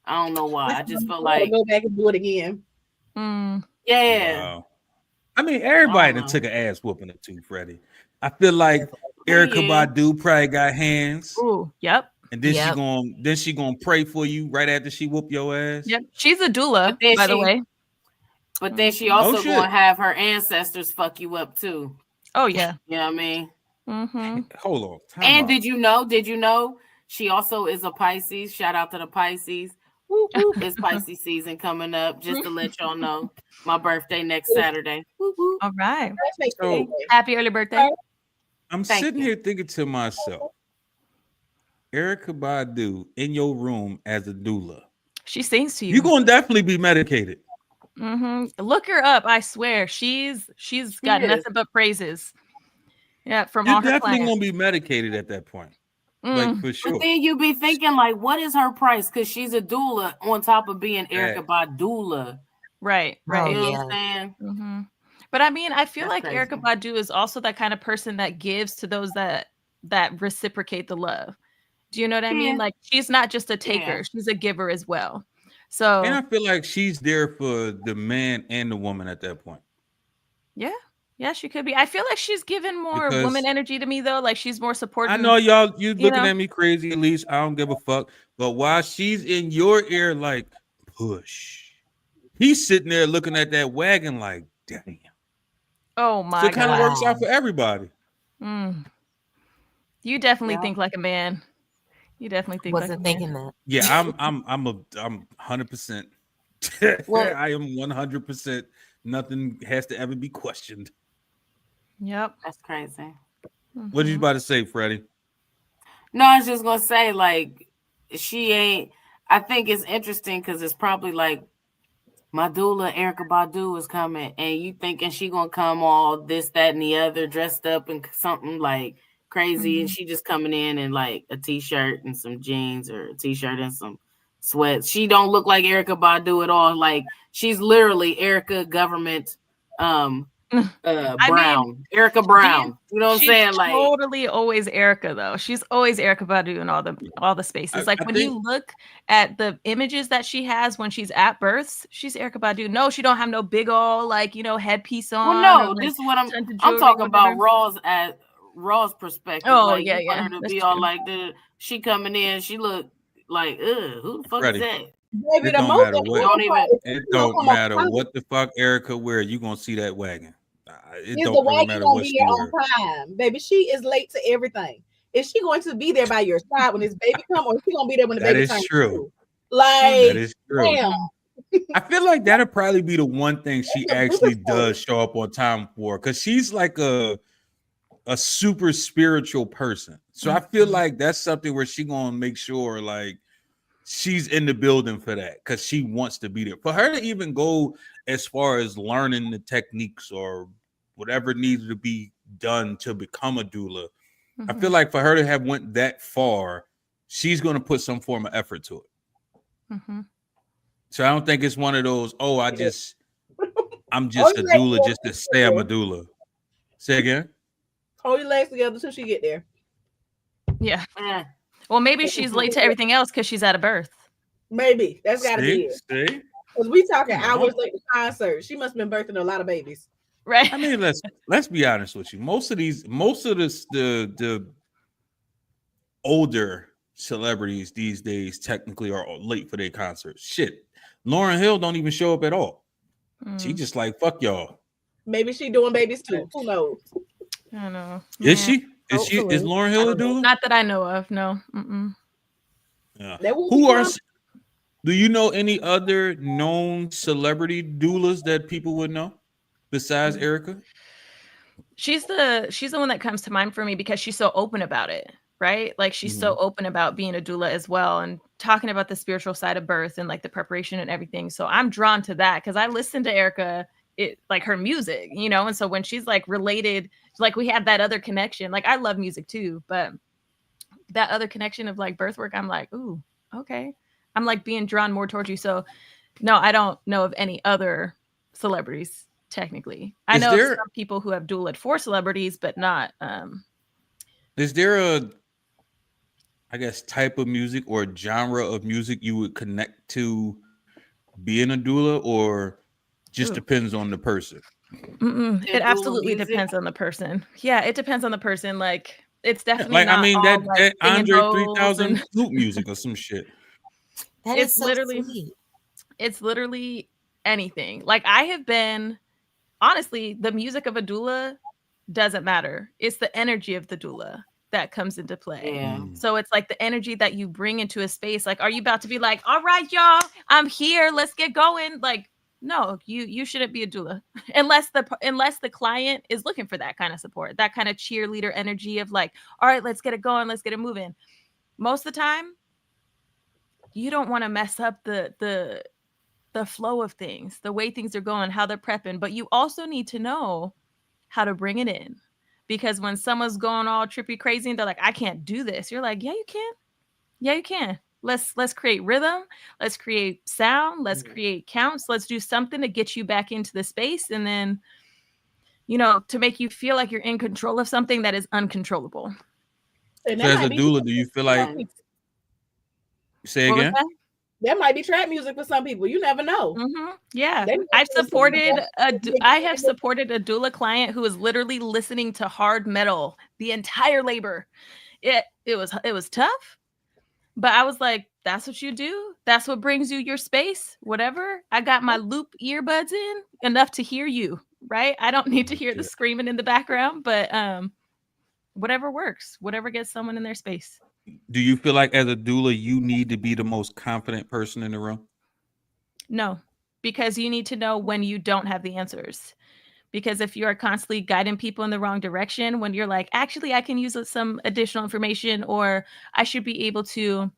I don't know why. I just feel like go back and do it again. Yeah. Wow. I mean, everybody done took an ass whooping or two, Freddie. I feel like Erica Badu probably got hands. Ooh, yep. And then she gonna pray for you right after she whoop your ass. Yep. She's a doula, by the way. But then she also gonna have her ancestors fuck you up too. Oh yeah. You know what I mean? Mm-hmm. Hold on. And did you know she also is a Pisces? Shout out to the Pisces. Whoop, whoop. It's Pisces season coming up. Just to let y'all know, my birthday next Saturday. Whoop, whoop. All right. So, happy early birthday. I'm sitting here thinking to myself, Erica Badu in your room as a doula. She sings to you. You're gonna definitely be medicated. Mm-hmm. Look her up. I swear, she's got nothing but praises. Yeah, from You're all her definitely clients. gonna be medicated at that point. Like for sure. But then you be thinking, like, what is her price? Because she's a doula on top of being Erica Badu. Right. You know what I'm saying? Mm-hmm. But I mean, I feel That's like crazy. Erica Badu is also that kind of person that gives to those that reciprocate the love. Do you know what I mean? Like she's not just a taker; she's a giver as well. So, and I feel like she's there for the man and the woman at that point. Yeah, she could be. I feel like she's giving more woman energy to me though. Like she's more supportive. I know you looking at me crazy, at least I don't give a fuck. But while she's in your ear, like push, he's sitting there looking at that wagon like, damn. Oh my god. So it kind of works out for everybody. You definitely think like a man. You definitely think Wasn't like thinking that. Yeah, I'm 100%. I am 100%. Nothing has to ever be questioned. Yep. That's crazy. What are you about to say, Freddie? No, I was just gonna say, like, she ain't. I think it's interesting because it's probably like my doula Erica Badu is coming, and you thinking she gonna come all this, that, and the other, dressed up in something like crazy, and she just coming in like a t-shirt and some jeans, or a t-shirt and some sweats. She don't look like Erica Badu at all. Like she's literally Erica government Brown, Erica Brown. You know what I'm saying? Like totally always Erica though. She's always Erica Badu in all the spaces. Like when you look at the images that she has when she's at births, she's Erica Badu. No, she don't have no big old headpiece on. Well, no, this is what I'm talking about. Raw's perspective. Oh like, yeah, you want her to be all like the she coming in, she look like who the fuck is that? Baby, it don't matter what the fuck Erica wear, you gonna see that wagon. It don't really matter what she wears. Baby, she is late to everything. Is she going to be there by your side when this baby come, or is she gonna be there when the baby comes? That is true. Like, that is true. Damn. I feel like that'll probably be the one thing she actually does show up on time for, because she's like a super spiritual person. So I feel like that's something where she gonna make sure like she's in the building for that, because she wants to be there. For her to even go as far as learning the techniques or whatever needed to be done to become a doula, I feel like for her to have went that far, she's going to put some form of effort to it. So I don't think it's one of those, I'm just a doula just to say I'm a doula. Say again? Hold your legs together till she get there. Yeah. Well, maybe she's late to everything else because she's out of birth. Maybe. That's got to be it. See? Because we talking hours late to concert. She must have been birthing a lot of babies. Right. I mean, let's be honest with you. Most of the older celebrities these days technically are late for their concerts. Shit. Lauryn Hill don't even show up at all. She just like, fuck y'all. Maybe she doing babies too. Who knows? I don't know. Is she? Is Lauryn Hill a doula? Not that I know of. No. Yeah. Do you know any other known celebrity doulas that people would know besides Erica? She's the one that comes to mind for me because she's so open about it, right? Like she's so open about being a doula as well and talking about the spiritual side of birth and like the preparation and everything. So I'm drawn to that because I listen to Erica, like her music, and so when she's like related, like we have that other connection. Like I love music too, but that other connection of like birth work, I'm like, ooh, okay. I'm like being drawn more towards you. So no, I don't know of any other celebrities technically. I know of some people who have doulaed for celebrities, but not. Is there a, I guess, type of music or genre of music you would connect to being a doula, or just depends on the person? It absolutely depends on the person. Yeah, it depends on the person. Like it's definitely like not I mean all, that like, Andre 3000 flute music or some shit. That is so sweet. It's literally anything. Like I have been, honestly, the music of a doula doesn't matter. It's the energy of the doula that comes into play. Yeah. So it's like the energy that you bring into a space. Like, are you about to be like, all right, y'all, I'm here, let's get going? Like, no, you shouldn't be a doula unless the client is looking for that kind of support, that kind of cheerleader energy of like, all right, let's get it going, let's get it moving. Most of the time, you don't want to mess up the flow of things, the way things are going, how they're prepping, but you also need to know how to bring it in. Because when someone's going all trippy crazy and they're like, I can't do this, you're like, yeah, you can. Yeah, you can. Let's create rhythm. Let's create sound. Let's create counts. Let's do something to get you back into the space. And then, to make you feel like you're in control of something that is uncontrollable. So as a doula, do you feel like, say again? There might be trap music for some people. You never know. Yeah, I have supported a doula client who was literally listening to hard metal the entire labor. It was tough, but I was like, that's what you do. That's what brings you your space. Whatever. I got my loop earbuds in enough to hear you. Right. I don't need to hear the screaming in the background, but whatever works. Whatever gets someone in their space. Do you feel like as a doula, you need to be the most confident person in the room? No, because you need to know when you don't have the answers. Because if you are constantly guiding people in the wrong direction, when you're like, actually, I can use some additional information, or I should be able to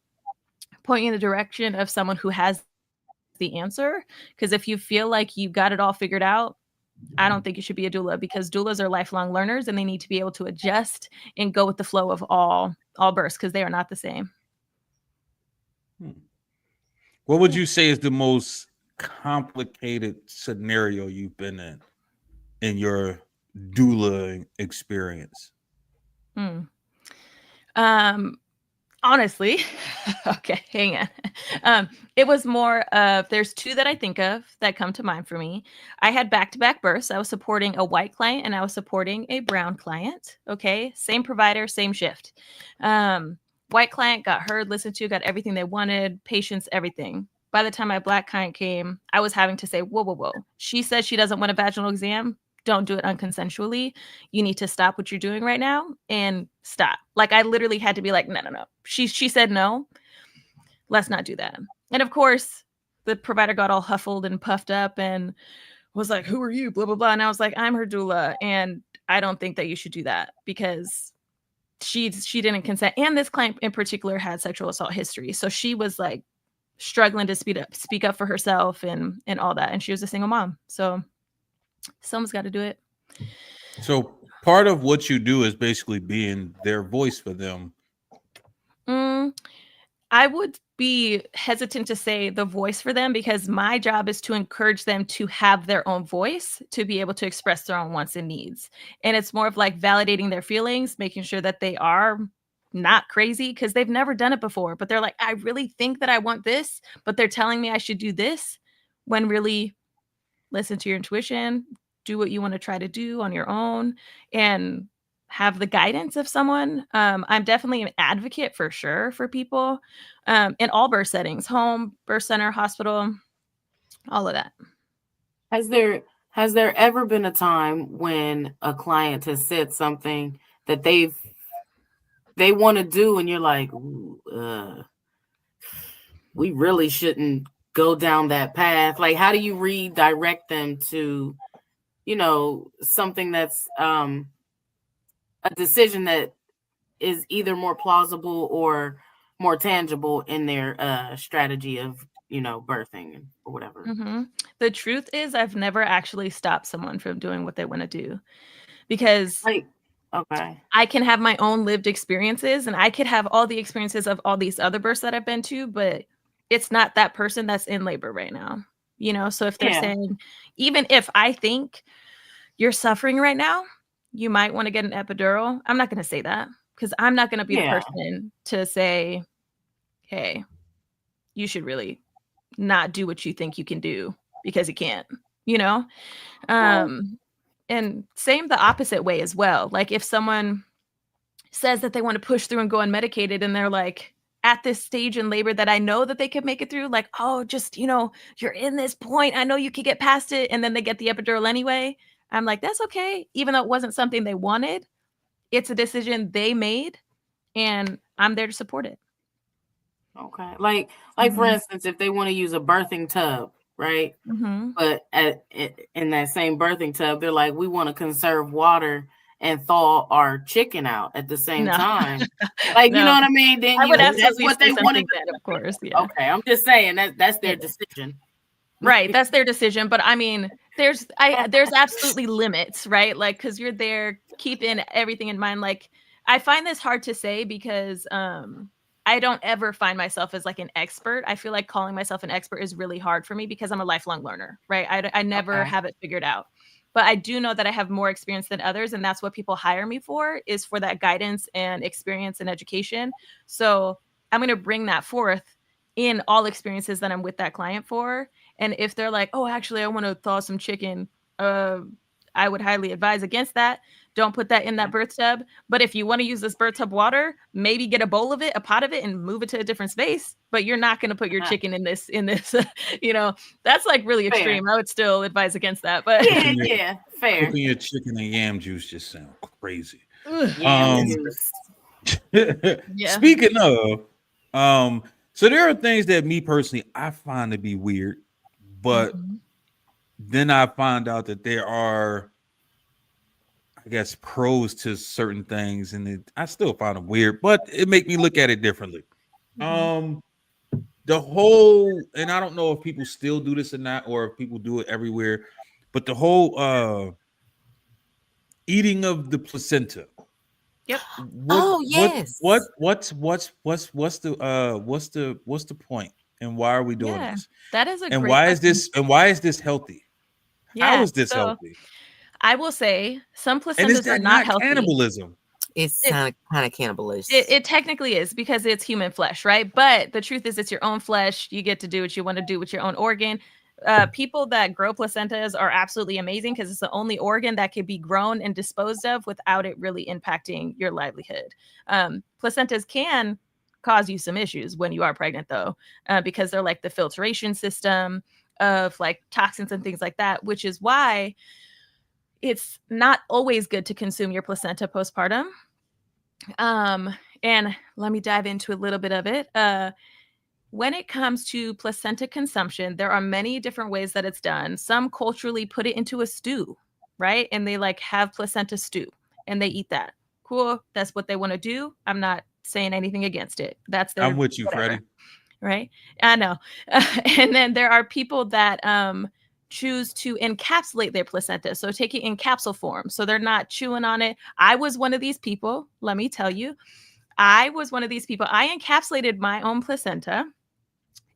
point you in the direction of someone who has the answer. Because if you feel like you got it all figured out, I don't think you should be a doula, because doulas are lifelong learners and they need to be able to adjust and go with the flow of all births, because they are not the same. What would you say is the most complicated scenario you've been in? in your doula experience? Honestly, okay, hang on. It was more of, there's two that I think of that come to mind for me. I had back-to-back births. I was supporting a white client and I was supporting a brown client. Okay, same provider, same shift. White client got heard, listened to, got everything they wanted, patients, everything. By the time my black client came, I was having to say, whoa, whoa, whoa. She says she doesn't want a vaginal exam. Don't do it unconsensually. You need to stop what you're doing right now and stop. Like, I literally had to be like, no, no, no. She said no. Let's not do that. And of course, the provider got all huffled and puffed up and was like, who are you? Blah, blah, blah. And I was like, I'm her doula. And I don't think that you should do that because she didn't consent. And this client in particular had sexual assault history. So she was like struggling to speak up for herself and all that. And she was a single mom. So someone's got to do it. So part of what you do is basically being their voice for them. I would be hesitant to say the voice for them because my job is to encourage them to have their own voice, to be able to express their own wants and needs. And it's more of like validating their feelings, making sure that they are not crazy because they've never done it before. But they're like, I really think that I want this, but they're telling me I should do this, when really listen to your intuition, do what you want to try to do on your own, and have the guidance of someone. I'm definitely an advocate for sure for people in all birth settings, home, birth center, hospital, all of that. Has there ever been a time when a client has said something that they want to do and you're like, we really shouldn't go down that path? Like, how do you redirect them to, something that's a decision that is either more plausible or more tangible in their strategy of, birthing or whatever? Mm-hmm. The truth is, I've never actually stopped someone from doing what they want to do because okay, I can have my own lived experiences and I could have all the experiences of all these other births that I've been to, but it's not that person that's in labor right now. So if they're saying, even if I think you're suffering right now, you might want to get an epidural, I'm not going to say that because I'm not going to be the person to say, hey, you should really not do what you think you can do because you can't, and same the opposite way as well. Like if someone says that they want to push through and go unmedicated and they're like at this stage in labor that I know that they could make it through, like, oh, just, you're in this point, I know you could get past it. And then they get the epidural anyway. I'm like, that's okay. Even though it wasn't something they wanted, it's a decision they made and I'm there to support it. Okay. Like for instance, if they want to use a birthing tub, right? Mm-hmm. But in that same birthing tub, they're like, we want to conserve water and thaw our chicken out at the same time. Like, you know what I mean? Then that's what they want to do. Of course. Yeah. Okay. I'm just saying that's their decision. Right. That's their decision. But I mean, there's absolutely limits, right? Like, because you're there keeping everything in mind. Like, I find this hard to say because I don't ever find myself as like an expert. I feel like calling myself an expert is really hard for me because I'm a lifelong learner, right? I never have it figured out. But I do know that I have more experience than others. And that's what people hire me for, is for that guidance and experience and education. So I'm going to bring that forth in all experiences that I'm with that client for. And if they're like, oh, actually, I want to thaw some chicken, I would highly advise against that. Don't put that in that birth tub. But if you want to use this birth tub water, maybe get a bowl of it, a pot of it, and move it to a different space. But you're not going to put your chicken in this, that's like really extreme. Fair. I would still advise against that. But yeah, fair. Cooking your chicken and yam juice just sounds crazy. Speaking of, so there are things that me personally, I find to be weird, but then I find out that there are, I guess, pros to certain things, and I still find them weird, but it make me look at it differently. The whole, and I don't know if people still do this or not, or if people do it everywhere, but the whole eating of the placenta. Yep. Yes. What's the point, and why are we doing this? That is a and great why question. is this healthy? Yeah, how is this healthy? I will say some And is placentas are that not not healthy. cannibalism? It's It- kind of cannibalistic. It technically is because it's human flesh, right? But the truth is, it's your own flesh. You get to do what you want to do with your own organ. People that grow placentas are absolutely amazing because it's the only organ that can be grown and disposed of without it really impacting your livelihood. Placentas can cause you some issues when you are pregnant, though, because they're like the filtration system of like toxins and things like that, which is why it's not always good to consume your placenta postpartum. And let me dive into a little bit of it. When it comes to placenta consumption, there are many different ways that it's done. Some culturally put it into a stew, right? And they like have placenta stew and they eat that. Cool. That's what they want to do. I'm not saying anything against it. That's their I'm with you, whatever, Freddie. right? I know. And then there are people that choose to encapsulate their placenta. So take it in capsule form. So they're not chewing on it. I was one of these people, let me tell you. I was one of these people. I encapsulated my own placenta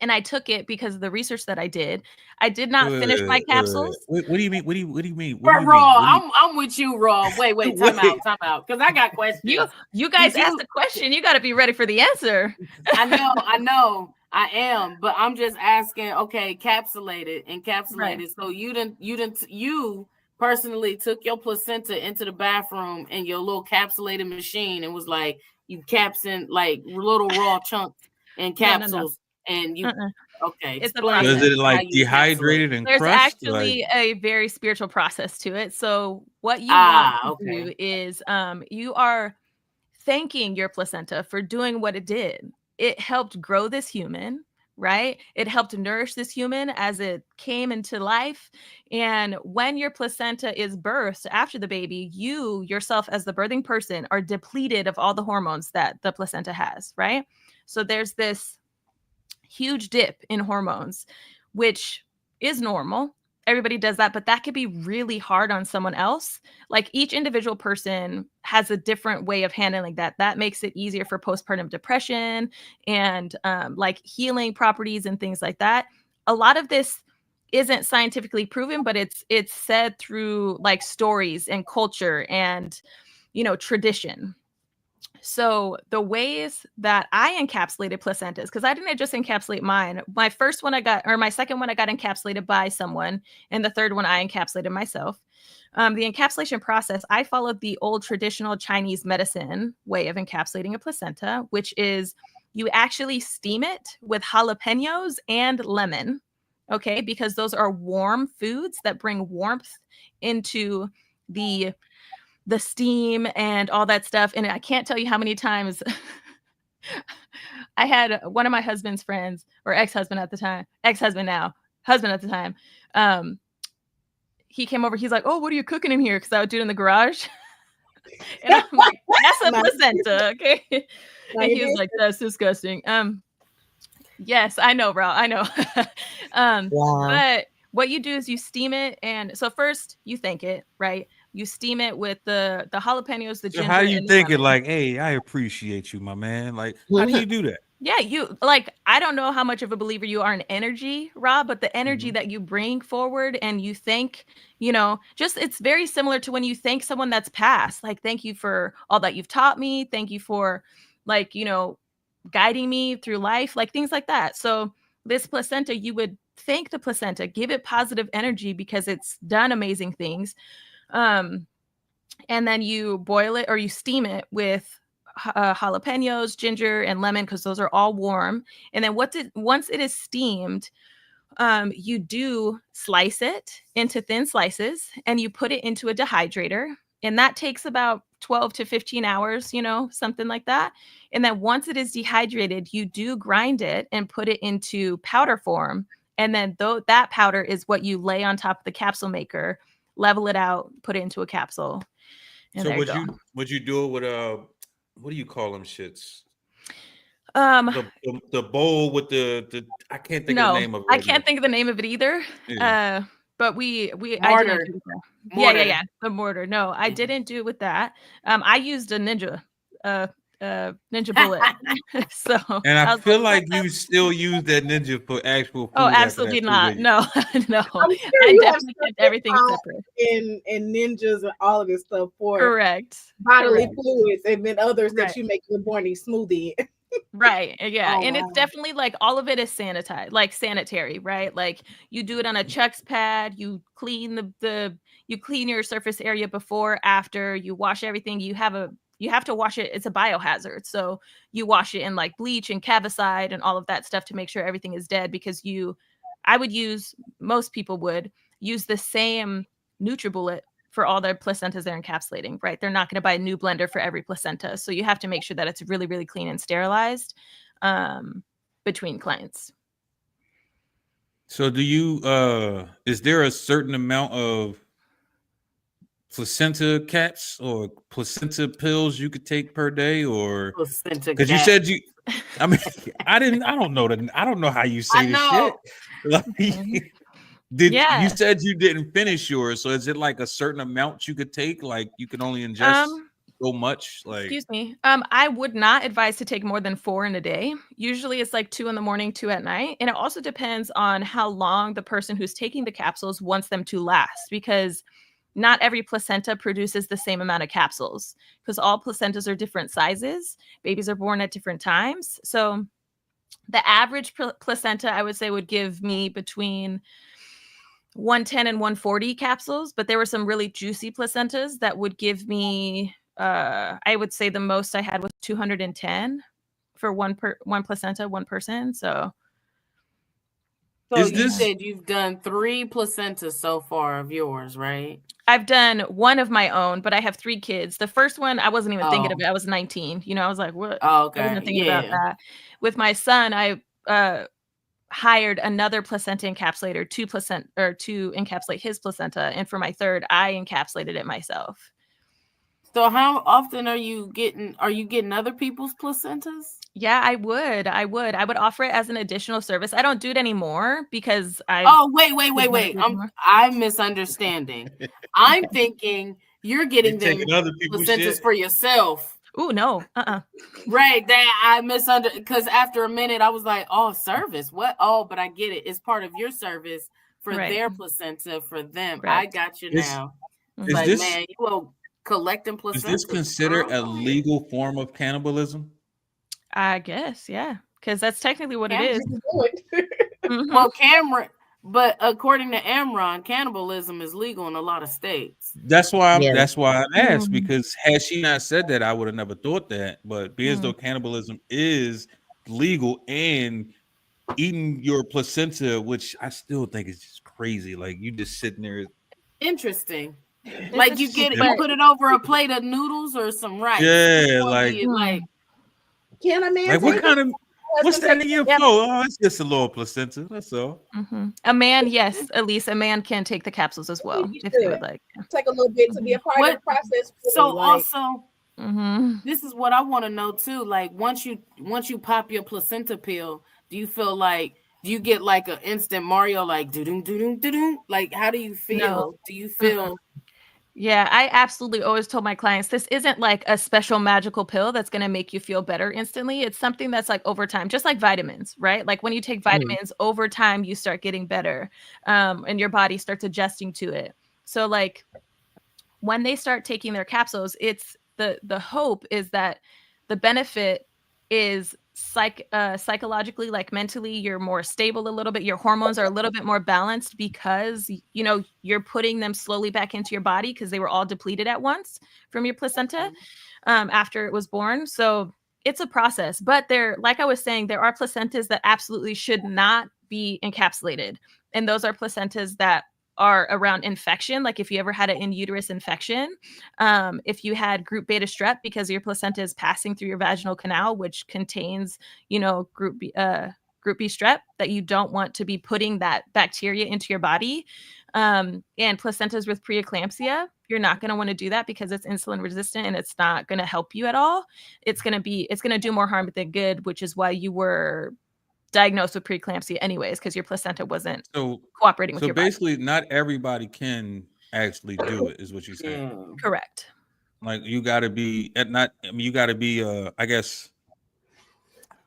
and I took it because of the research that I did. I did not finish my capsules. What do you mean? What do you mean? What But do you Raw, mean? I'm with you, Raw. Wait, time Wait. out. Because I got questions. You guys Did you- asked the question. You got to be ready for the answer. I know, I am, but I'm just asking. Okay, encapsulated. Right. So you personally took your placenta into the bathroom in your little capsulated machine and was like, you capsing like little raw chunks and capsules, and you. Okay, It's a explain. process. Is it like how you dehydrated and There's crushed? actually Like, a very spiritual process to it. So what you want to do is you are thanking your placenta for doing what it did. It helped grow this human, right? It helped nourish this human as it came into life. And when your placenta is birthed after the baby, you yourself as the birthing person are depleted of all the hormones that the placenta has, right? So there's this huge dip in hormones, which is normal. Everybody does that, but that could be really hard on someone else. Like each individual person has a different way of handling that. That makes it easier for postpartum depression and like healing properties and things like that. A lot of this isn't scientifically proven, but it's said through like stories and culture and tradition. So the ways that I encapsulated placentas, because I didn't just encapsulate mine. My first one my second one I got encapsulated by someone, and the third one I encapsulated myself. The encapsulation process, I followed the old traditional Chinese medicine way of encapsulating a placenta, which is you actually steam it with jalapenos and lemon, okay? Because those are warm foods that bring warmth into the steam and all that stuff. And I can't tell you how many times I had one of my husband's friends, or ex-husband at the time, ex-husband now, husband at the time. He came over, he's like, "Oh, what are you cooking in here?" Because I would do it in the garage. And I'm like, "That's a placenta, okay?" And he was like, "That's disgusting." Yes, I know, bro. I know. But what you do is you steam it, and so first you thank it, right? You steam it with the jalapenos, the ginger. how do you and the think it? lemon. Like, hey, I appreciate you, my man. Like, how do you do that? Yeah, you like, I don't know how much of a believer you are in energy, Rob, but the energy that you bring forward and you thank, just it's very similar to when you thank someone that's passed. Like, thank you for all that you've taught me. Thank you for like, guiding me through life, like things like that. So this placenta, you would thank the placenta, give it positive energy because it's done amazing things. And then you boil it or you steam it with jalapenos, ginger, and lemon because those are all warm. And then once it is steamed, you do slice it into thin slices and you put it into a dehydrator. And that takes about 12 to 15 hours, something like that. And then once it is dehydrated, you do grind it and put it into powder form. And then that powder is what you lay on top of the capsule maker, level it out, put it into a capsule. And So would you do it with what do you call them shits? The bowl with the I can't think of the name of it. I can't think of the name of it either. Yeah. But I Mortar. didn't do that. Mortar. Yeah, the mortar. No, I didn't do it with that. I used a Ninja Bullet. So And I was feel like, like you still use that ninja for actual food. oh, after absolutely that too, not. didn't you? No, no. I'm sure I you have definitely kept stuff everything out separate. and ninjas and all of this stuff for Correct. bodily Correct. fluids, and then others Right. that you make your morning smoothie. Right. Yeah. Oh, And wow. it's definitely like all of it is sanitized, like sanitary, right? Like you do it on a Chuck's pad, you clean you clean your surface area before, after, you wash everything. You have to wash it. It's a biohazard. So you wash it in like bleach and cavicide and all of that stuff to make sure everything is dead, because most people would use the same NutriBullet for all their placentas they're encapsulating, right? They're not going to buy a new blender for every placenta. So you have to make sure that it's really, really clean and sterilized between clients. So do you is there a certain amount of placenta caps or placenta pills you could take per day, or Placenta because you cap. said I mean I don't know how you say I this know. shit. Like, Yeah. you said you didn't finish yours, so is it like a certain amount you could take? Like you can only ingest so much? Like, Excuse me. I would not advise to take more than 4 in a day. Usually it's like 2 in the morning, 2 at night. And it also depends on how long the person who's taking the capsules wants them to last, because not every placenta produces the same amount of capsules, because all placentas are different sizes. Babies are born at different times. So the average placenta, I would say, would give me between 110 and 140 capsules, but there were some really juicy placentas that would give me I would say the most I had was 210 for one placenta, one person. So you said you've done 3 placentas so far of yours, right? I've done one of my own, but I have 3 kids. The first one, I wasn't even thinking of it. I was 19. I was like, what? Oh, okay. I wasn't thinking about that. With my son, I hired another placenta encapsulator to encapsulate his placenta, and for my third, I encapsulated it myself. So how often are you getting other people's placentas? Yeah, I would offer it as an additional service. I don't do it anymore because wait. I'm misunderstanding. I'm thinking you're getting them placentas for yourself. Oh no. Right. That I misunderstood, because after a minute I was like, oh, service. What? Oh, but I get it. It's part of your service for their placenta for them. I got you now. But man, you will collecting placentas. Is this considered a legal form of cannibalism? I guess, yeah, because that's technically what it is. Well, but according to Amron, cannibalism is legal in a lot of states. That's why I asked, because had she not said that, I would have never thought that. But being as though cannibalism is legal, and eating your placenta, which I still think is just crazy. Like, you just sitting there. Interesting. Like you put it over a plate of noodles or some rice. Yeah, can a man? Like, what kind of? What's that in your flow? Oh, it's just a little placenta. That's all. A man, yes, at least a man can take the capsules as well if they would like. Take a little bit to be a part of the process. So also, this is what I want to know too. Like once you pop your placenta pill, do you feel like you get like an instant Mario, like do? Like how do you feel? No. Do you feel? Yeah, I absolutely always told my clients this isn't like a special magical pill that's going to make you feel better instantly. It's something that's like over time, just like vitamins, right? Like when you take vitamins over time, you start getting better and your body starts adjusting to it. So like when they start taking their capsules, it's the hope is that the benefit is psychologically, like mentally, you're more stable a little bit. Your hormones are a little bit more balanced because, you're putting them slowly back into your body because they were all depleted at once from your placenta after it was born. So it's a process, but like I was saying, there are placentas that absolutely should not be encapsulated. And those are placentas that are around infection. Like if you ever had an in uterus infection, if you had group beta strep because your placenta is passing through your vaginal canal, which contains, group B strep, that you don't want to be putting that bacteria into your body. And placentas with preeclampsia, you're not going to want to do that because it's insulin resistant and it's not going to help you at all. It's going to do more harm than good, which is why you were diagnosed with preeclampsia anyways, because your placenta wasn't cooperating with your body. So basically not everybody can actually do it, is what you're saying. Correct. Like you got to be at not. I mean, you got to be. I guess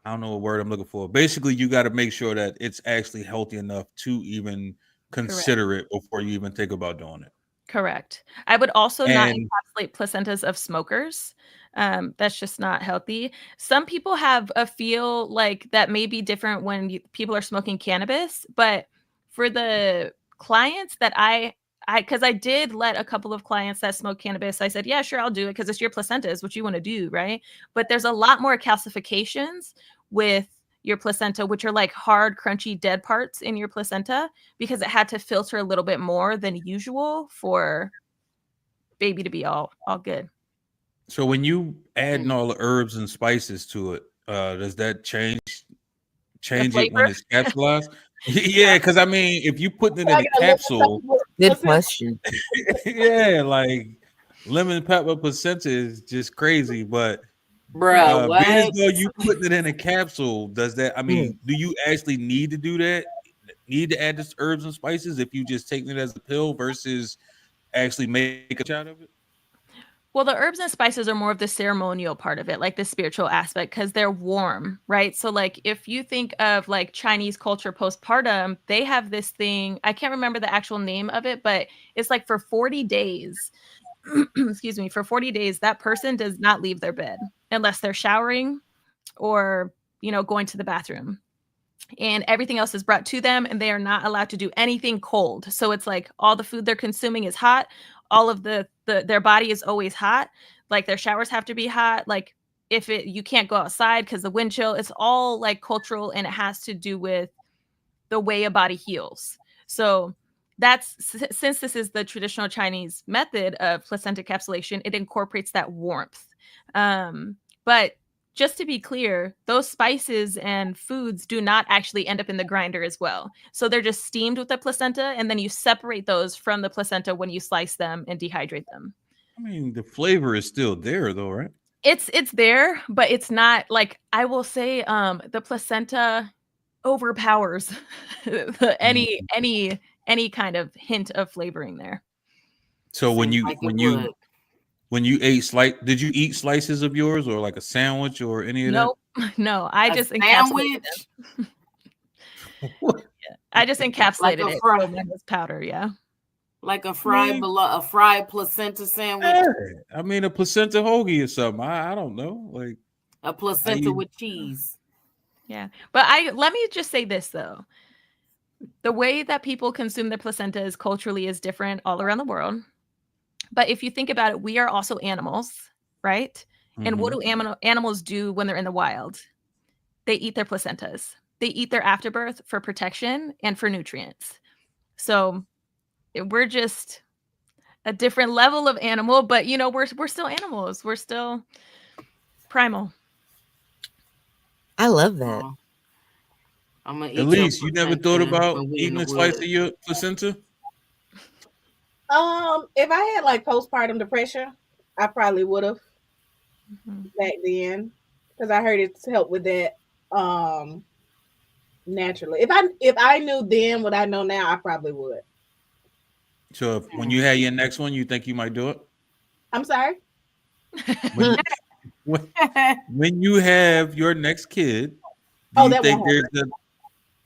I don't know what word I'm looking for. Basically, you got to make sure that it's actually healthy enough to even consider it before you even think about doing it. Correct. I would also not And encapsulate placentas of smokers. That's just not healthy. Some people have a feel like that may be different when people are smoking cannabis, but for the clients that because I did let a couple of clients that smoke cannabis, I said, yeah, sure, I'll do it because it's your placenta is what you want to do, right? But there's a lot more calcifications with your placenta, which are like hard, crunchy, dead parts in your placenta, because it had to filter a little bit more than usual for baby to be all good. so when you adding all the herbs and spices to it, does that change it when it's capsulized? Yeah, because I mean, if you put it in a capsule, Good question. yeah, like lemon pepper placenta is just crazy. But Bruh, being as what? though you putting it in a capsule, does that? I mean, do you actually need to do that? Need to add this herbs and spices if you just taking it as a pill versus actually make a shot out of it? Well, the herbs and spices are more of the ceremonial part of it, like the spiritual aspect, because they're warm, right? So, like, if you think of like Chinese culture postpartum, they have this thing. I can't remember the actual name of it, but it's like for 40 days, excuse me, for 40 days, that person does not leave their bed unless they're showering or, going to the bathroom. And everything else is brought to them, and they are not allowed to do anything cold. So it's like all the food they're consuming is hot. All of their body is always hot. Like their showers have to be hot. Like you can't go outside because the wind chill. It's all like cultural, and it has to do with the way a body heals. So since this is the traditional Chinese method of placenta encapsulation, it incorporates that warmth. But just to be clear, those spices and foods do not actually end up in the grinder as well. So they're just steamed with the placenta, and then you separate those from the placenta when you slice them and dehydrate them. I mean, the flavor is still there, though, right? It's there, but it's not like, I will say, the placenta overpowers any kind of hint of flavoring there. So when Seems you like when it you would. when you did you eat slices of yours or like a sandwich or any of Nope. No, I just encapsulated Sandwich? them. I just encapsulated Like a it. fry- So mine was powder, yeah. Like a mean- fried placenta sandwich, that? I mean, a placenta hoagie or something. I don't know. Like a placenta with cheese. Yeah. But let me just say this though. The way that people consume their placentas culturally is different all around the world. But if you think about it, we are also animals, right? And what do animals do when they're in the wild? They eat their placentas. They eat their afterbirth for protection and for nutrients. So we're just a different level of animal, but we're still animals. We're still primal. I love that. I'm gonna eat Elise, you never thought about eating a slice of wood. your placenta? If I had like postpartum depression, I probably would have back then, because I heard it's helped with that naturally. If I knew then what I know now, I probably would. So when you had your next one, you think you might do it? I'm sorry. When you have your next kid, do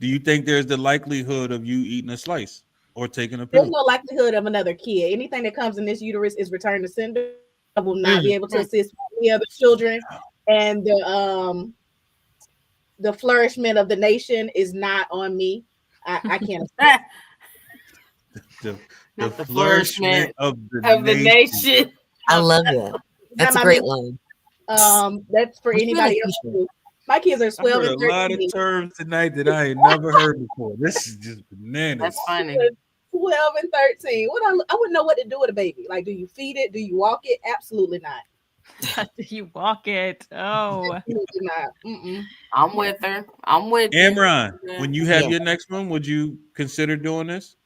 you think there's the likelihood of you eating a slice or taking a pill? There's no likelihood of another kid. Anything that comes in this uterus is returned to sender. I will not be able to assist any other children, and the flourishment of the nation is not on me. I can't. the flourishment of the nation. I love that. That's a great line. That's for anybody else. My kids are 12 and 13. A lot of terms tonight that I ain't never heard before. This is just bananas. That's funny. 12 and 13. I wouldn't know what to do with a baby. Like, do you feed it? Do you walk it? Absolutely not. Do you walk it? Oh, absolutely not. I'm with her. Amron, when you have your next one, would you consider doing this?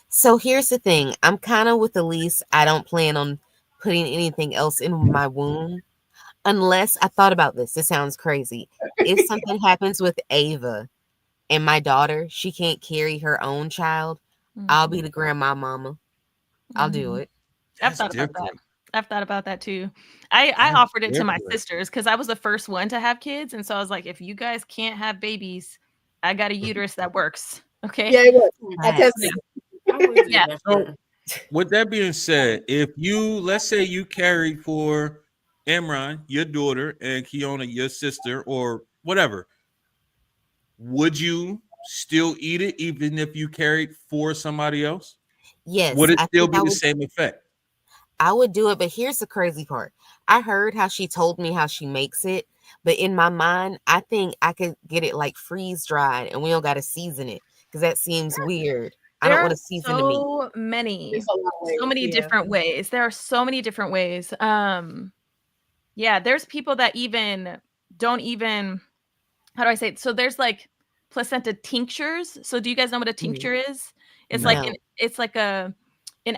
So here's the thing. I'm kind of with Elise. I don't plan on putting anything else in my womb unless I thought about this. This sounds crazy. If something happens with Ava and my daughter, she can't carry her own child, I'll be the grandma mama. I'll do it. I've thought about that. I've thought about that too. I offered it to my sisters because I was the first one to have kids, and so I was like, if you guys can't have babies, I got a uterus that works. Okay. Yeah, it was. Yeah. So, with that being said, if you let's say you carried for Imran, your daughter, and Kiona, your sister, or whatever, would you still eat it even if you carried for somebody else? Yes. Would it I still think be I the would, same effect? I would do it, but here's the crazy part. I heard how she told me how she makes it, but in my mind, I think I could get it like freeze dried and we don't got to season it because that seems weird. I don't There want are to season the meat. so many, There's a lot of ways, so many yeah. different ways. There are so many different ways. Yeah, there's people that even don't even, how do I say it? So there's like placenta tinctures. So do you guys know what a tincture is? It's like No. it's like an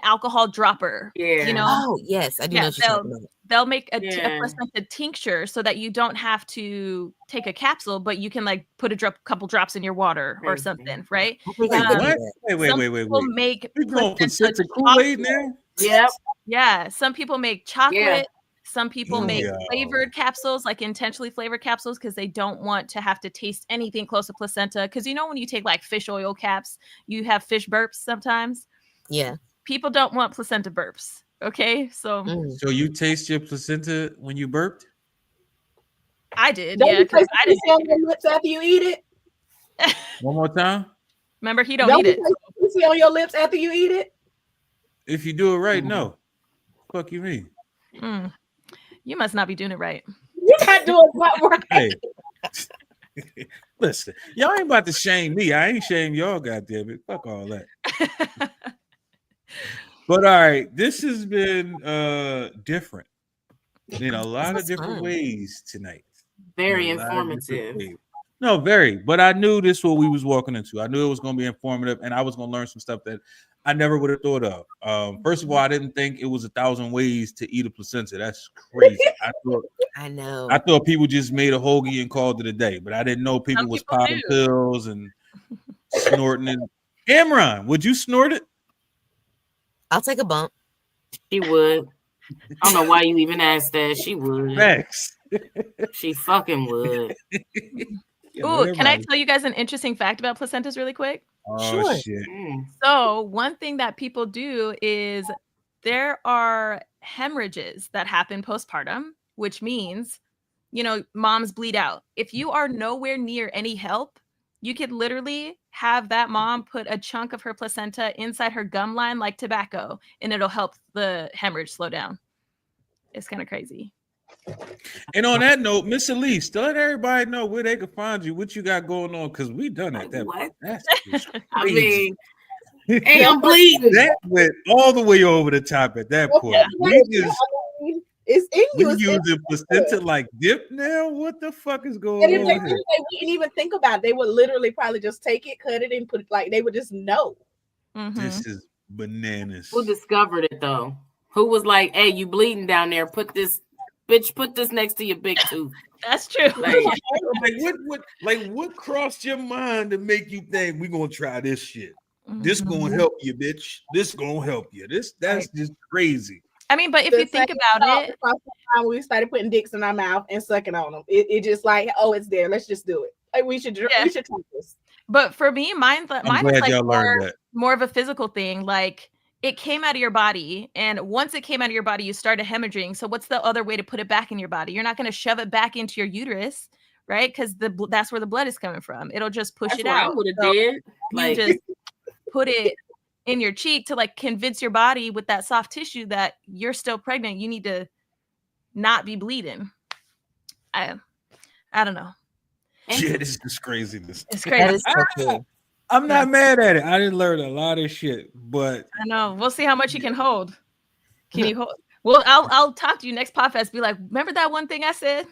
alcohol dropper. Yeah. You know? Oh, yes. I do know what you're talking about. They'll make a Yeah. placenta tincture so that you don't have to take a capsule, but you can like put a couple drops in your water or Crazy. something, right? I think I Wait, could do what? that. Wait. Some people make We going placenta placenta Kool-Aid chocolate. now? Yep. Yeah, some people make chocolate. Yeah. Some people Yeah. make Yo. flavored capsules, like intentionally flavored capsules, because they don't want to have to taste anything close to placenta. Because you know when you take like fish oil caps, you have fish burps sometimes. Yeah. People don't want placenta burps. Okay, so So you taste your placenta when you burped? I did, Don't yeah, you because taste I the didn't. pussy on your lips after you eat it? One more time. Remember, he don't Don't eat you it. taste the pussy on your lips after you eat it? If you do it right, no. Fuck you mean? Mm. You must not be doing it right. You're not doing what right. Hey. Listen, y'all ain't about to shame me. I ain't shame y'all, goddamn it. Fuck all that. But all right, this has been different in a lot of different ways tonight. Very In a lot of different informative. ways. No, very. But I knew this what we was walking into. I knew it was going to be informative, and I was going to learn some stuff that I never would have thought of. First of all, I didn't think it was 1,000 ways to eat a placenta. That's crazy. I know. I thought people just made a hoagie and called it a day, but I didn't know people Some was people popping do. pills and snorting it. Imran, would you snort it? I'll take a bump. She would. I don't know why you even asked that. She would. Facts. She fucking would. Yeah, Ooh, can I everybody- tell you guys an interesting fact about placentas really quick? Oh Sure. shit. Mm. So one thing that people do is there are hemorrhages that happen postpartum, which means, you know, moms bleed out. If you are nowhere near any help, you could literally have that mom put a chunk of her placenta inside her gum line like tobacco, and it'll help the hemorrhage slow down. It's kind of crazy. And on that note, Miss Elise, let everybody know where they can find you, what you got going on, because we done at that. What? That's just I crazy. mean, hey, I'm bleeding. That went all the way over the top at that point. Yeah. We just It's in we you. It's in using placenta like dip now. What the fuck is going And if they on did, here? they wouldn't even think about it. They would literally probably just take it, cut it, and put it like they would just know. Mhm. This is bananas. Who discovered it though? Who was like, "Hey, you bleeding down there? Put this next to your big tooth." That's true. Like what crossed your mind to make you think we're gonna try this shit? This Mhm. gonna help you, bitch. This gonna help you. That's just crazy. I mean, but if The you think same about thought it, across the time we started putting dicks in our mouth and sucking on them. It just like, oh, it's there. Let's just do it. Like we should try this. but for me, mine I'm is glad like y'all learned that. more of a physical thing. Like it came out of your body, and once it came out of your body, you started hemorrhaging. So what's the other way to put it back in your body? You're not going to shove it back into your uterus, right? Because that's where the blood is coming from. It'll just push That's it what I out. would have So did. you Like, just put it in your cheek to like convince your body with that soft tissue that you're still pregnant. You need to not be bleeding. I don't know. Yeah, this is craziness. It's That crazy. is so cool. I'm not mad at it. I didn't learn a lot of shit, but I know. We'll see how much you can hold. Can you hold? Well, I'll talk to you next podcast. Be like, remember that one thing I said?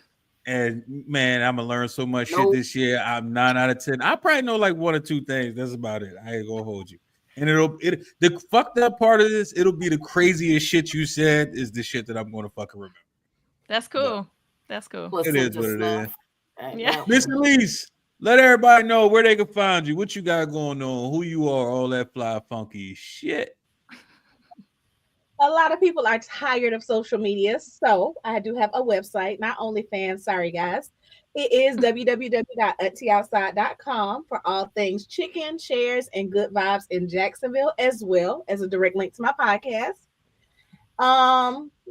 and man, I'm gonna learn so much shit Nope. this year. I'm 9 out of 10. I probably know like 1 or 2 things. That's about it. I ain't gonna hold you. And the fucked up part of this, it'll be the craziest shit you said is the shit that I'm gonna fucking remember. That's cool. That's cool. It is what it is. Yeah. Miss Elise, let everybody know where they can find you, what you got going on, who you are, all that fly funky shit. A lot of people are tired of social media, so I do have a website, not OnlyFans. Sorry, guys. It is www.auntyoutside.com for all things chicken, shares, and good vibes in Jacksonville, as well as a direct link to my podcast.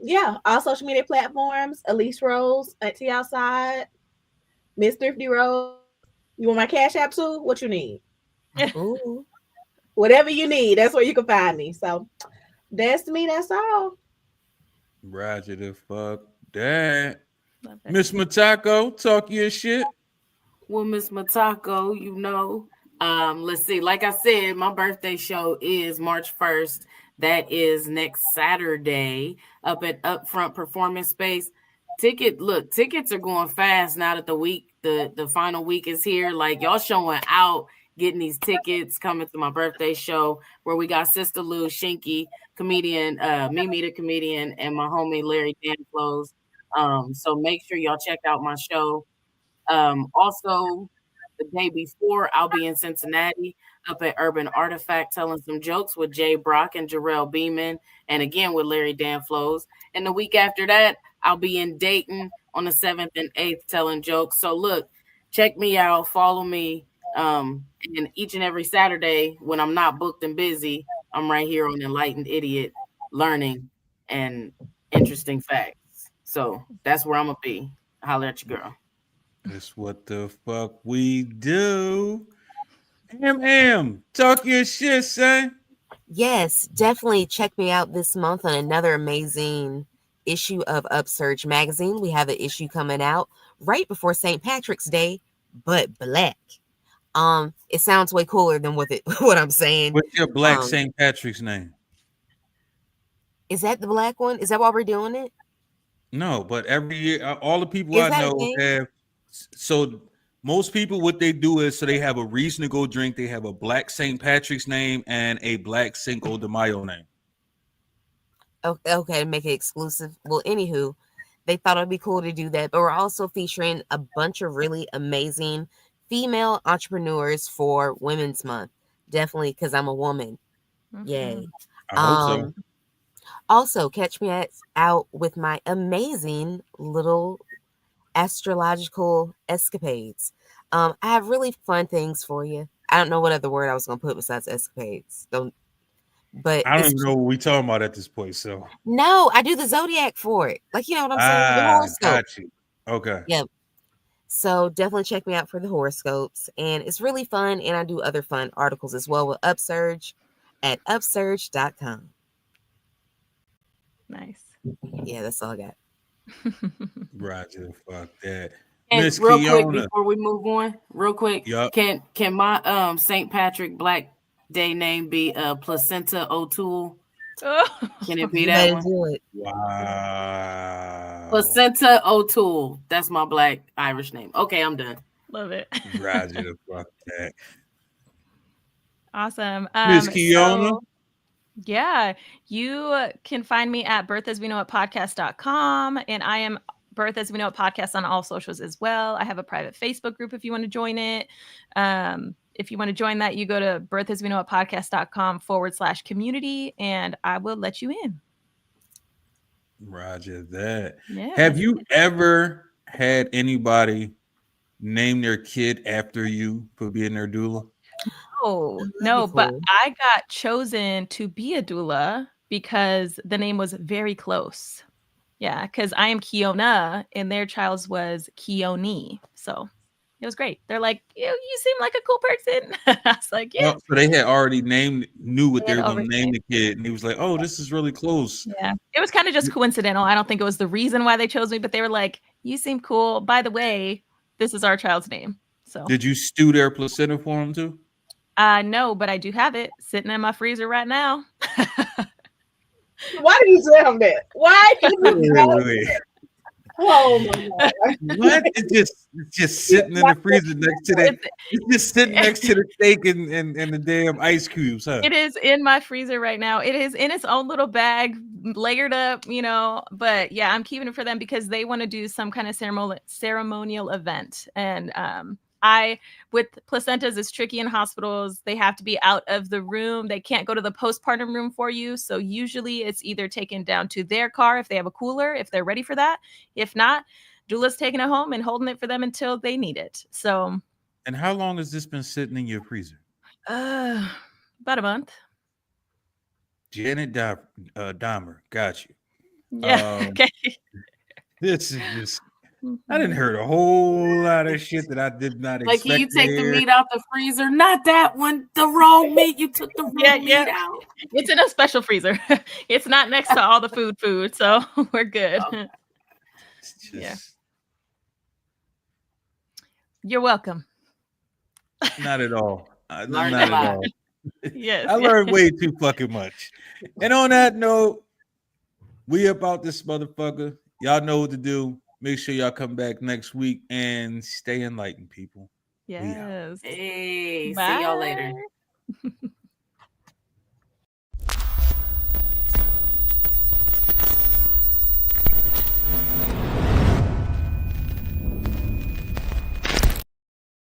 Yeah, all social media platforms, Elise Rose, Auntie Outside, Miss Thrifty Rose. You want my Cash App too? What you need? Ooh. Whatever you need, that's where you can find me. So that's me, that's all. Roger the fuck that. Love it. Miss Matako, talk your shit. Well, Miss Matako, let's see. Like I said, my birthday show is March 1st. That is next Saturday up at Upfront Performance Space. Tickets are going fast now that the final week is here. Like, y'all showing out, getting these tickets, coming to my birthday show where we got Sister Lou, Shinky, comedian, Mimi the comedian, and my homie Larry Danflows. So make sure y'all check out my show. Also, the day before, I'll be in Cincinnati up at Urban Artifact telling some jokes with Jay Brock and Jarrell Beeman, and again with Larry Danflows. And the week after that, I'll be in Dayton on the 7th and 8th telling jokes. So look, check me out, follow me. And each and every Saturday when I'm not booked and busy, I'm right here on Enlightened Idiot, learning and interesting facts. So that's where I'm gonna be. Holler at your girl. That's what the fuck we do. Talk your shit, son. Yes, definitely check me out this month on another amazing issue of Upsurge magazine. We have an issue coming out right before St. Patrick's Day, but black. It sounds way cooler than what I'm saying. What's your black St. Patrick's name? Is that the black one? Is that why we're doing it? No, but every year, all the people I know have. So most people, what they do is, so they have a reason to go drink. They have a black St. Patrick's name and a black Cinco de Mayo name. Okay, make it exclusive. Well, anywho, they thought it'd be cool to do that. But we're also featuring a bunch of really amazing female entrepreneurs for Women's Month. Definitely, because I'm a woman. Mm-hmm. Yay. I hope so. Also, catch me out with my amazing little astrological escapades. I have really fun things for you. I don't know what other word I was going to put besides escapades. But I don't even know what we're talking about at this point. So no, I do the zodiac for it. Like, you know what I'm saying? The horoscope. Got you. Okay. Yep. So definitely check me out for the horoscopes. And it's really fun. And I do other fun articles as well with Upsurge at upsurge.com. Nice. Yeah, that's all I got. Roger, fuck that. And Miss real Kiona. quick before we move on, real quick, yep. Can my St. Patrick Black Day name be Placenta O'Toole? Oh. Can it be that one? Do it. Wow. Placenta O'Toole. That's my Black Irish name. Okay, I'm done. Love it. Roger the fuck that. Awesome. Miss Kiona. So, yeah, you can find me at birthasweknowitpodcast.com, and I am Birth As We Know It Podcast on all socials as well. I have a private Facebook group if you want to join it. If you want to join that, you go to birthasweknowitpodcast.com/community, and I will let you in. Roger that. Yeah. Have you ever had anybody name their kid after you for being their doula? Oh, no, but I got chosen to be a doula because the name was very close. Yeah, because I am Kiona and their child's was Kioni. So it was great. They're like, you seem like a cool person. I was like, yeah. Oh, so they had already knew what they were going to name the kid. And he was like, oh, this is really close. Yeah, it was kind of just coincidental. I don't think it was the reason why they chose me, but they were like, you seem cool. By the way, this is our child's name. So did you stew their placenta for them too? No, but I do have it sitting in my freezer right now. Why did you tell him that? Why did you tell him that? Oh my God. What? It's just sitting in the freezer next to that. It's just sitting next to the steak and the damn ice cubes, huh? It is in my freezer right now. It is in its own little bag, layered up, but yeah, I'm keeping it for them because they want to do some kind of ceremonial event. And With placentas, it's tricky in hospitals. They have to be out of the room. They can't go to the postpartum room for you. So usually it's either taken down to their car if they have a cooler, if they're ready for that. If not, doula's taking it home and holding it for them until they need it. So. And how long has this been sitting in your freezer? About a month. Janet Dahmer, got you. Yeah. Okay. This is just. I didn't heard a whole lot of shit that I did not expect. Like, you take the meat out the freezer, not that one, the wrong meat. You took the wrong meat out. It's in a special freezer. It's not next to all the food, so we're good. Okay. Yeah. You're welcome. Not at all. Learned not a at lot. all. Yes. I learned way too fucking much. And on that note, we about this motherfucker. Y'all know what to do. Make sure y'all come back next week and stay enlightened, people. Yes. Hey, Bye. see y'all later.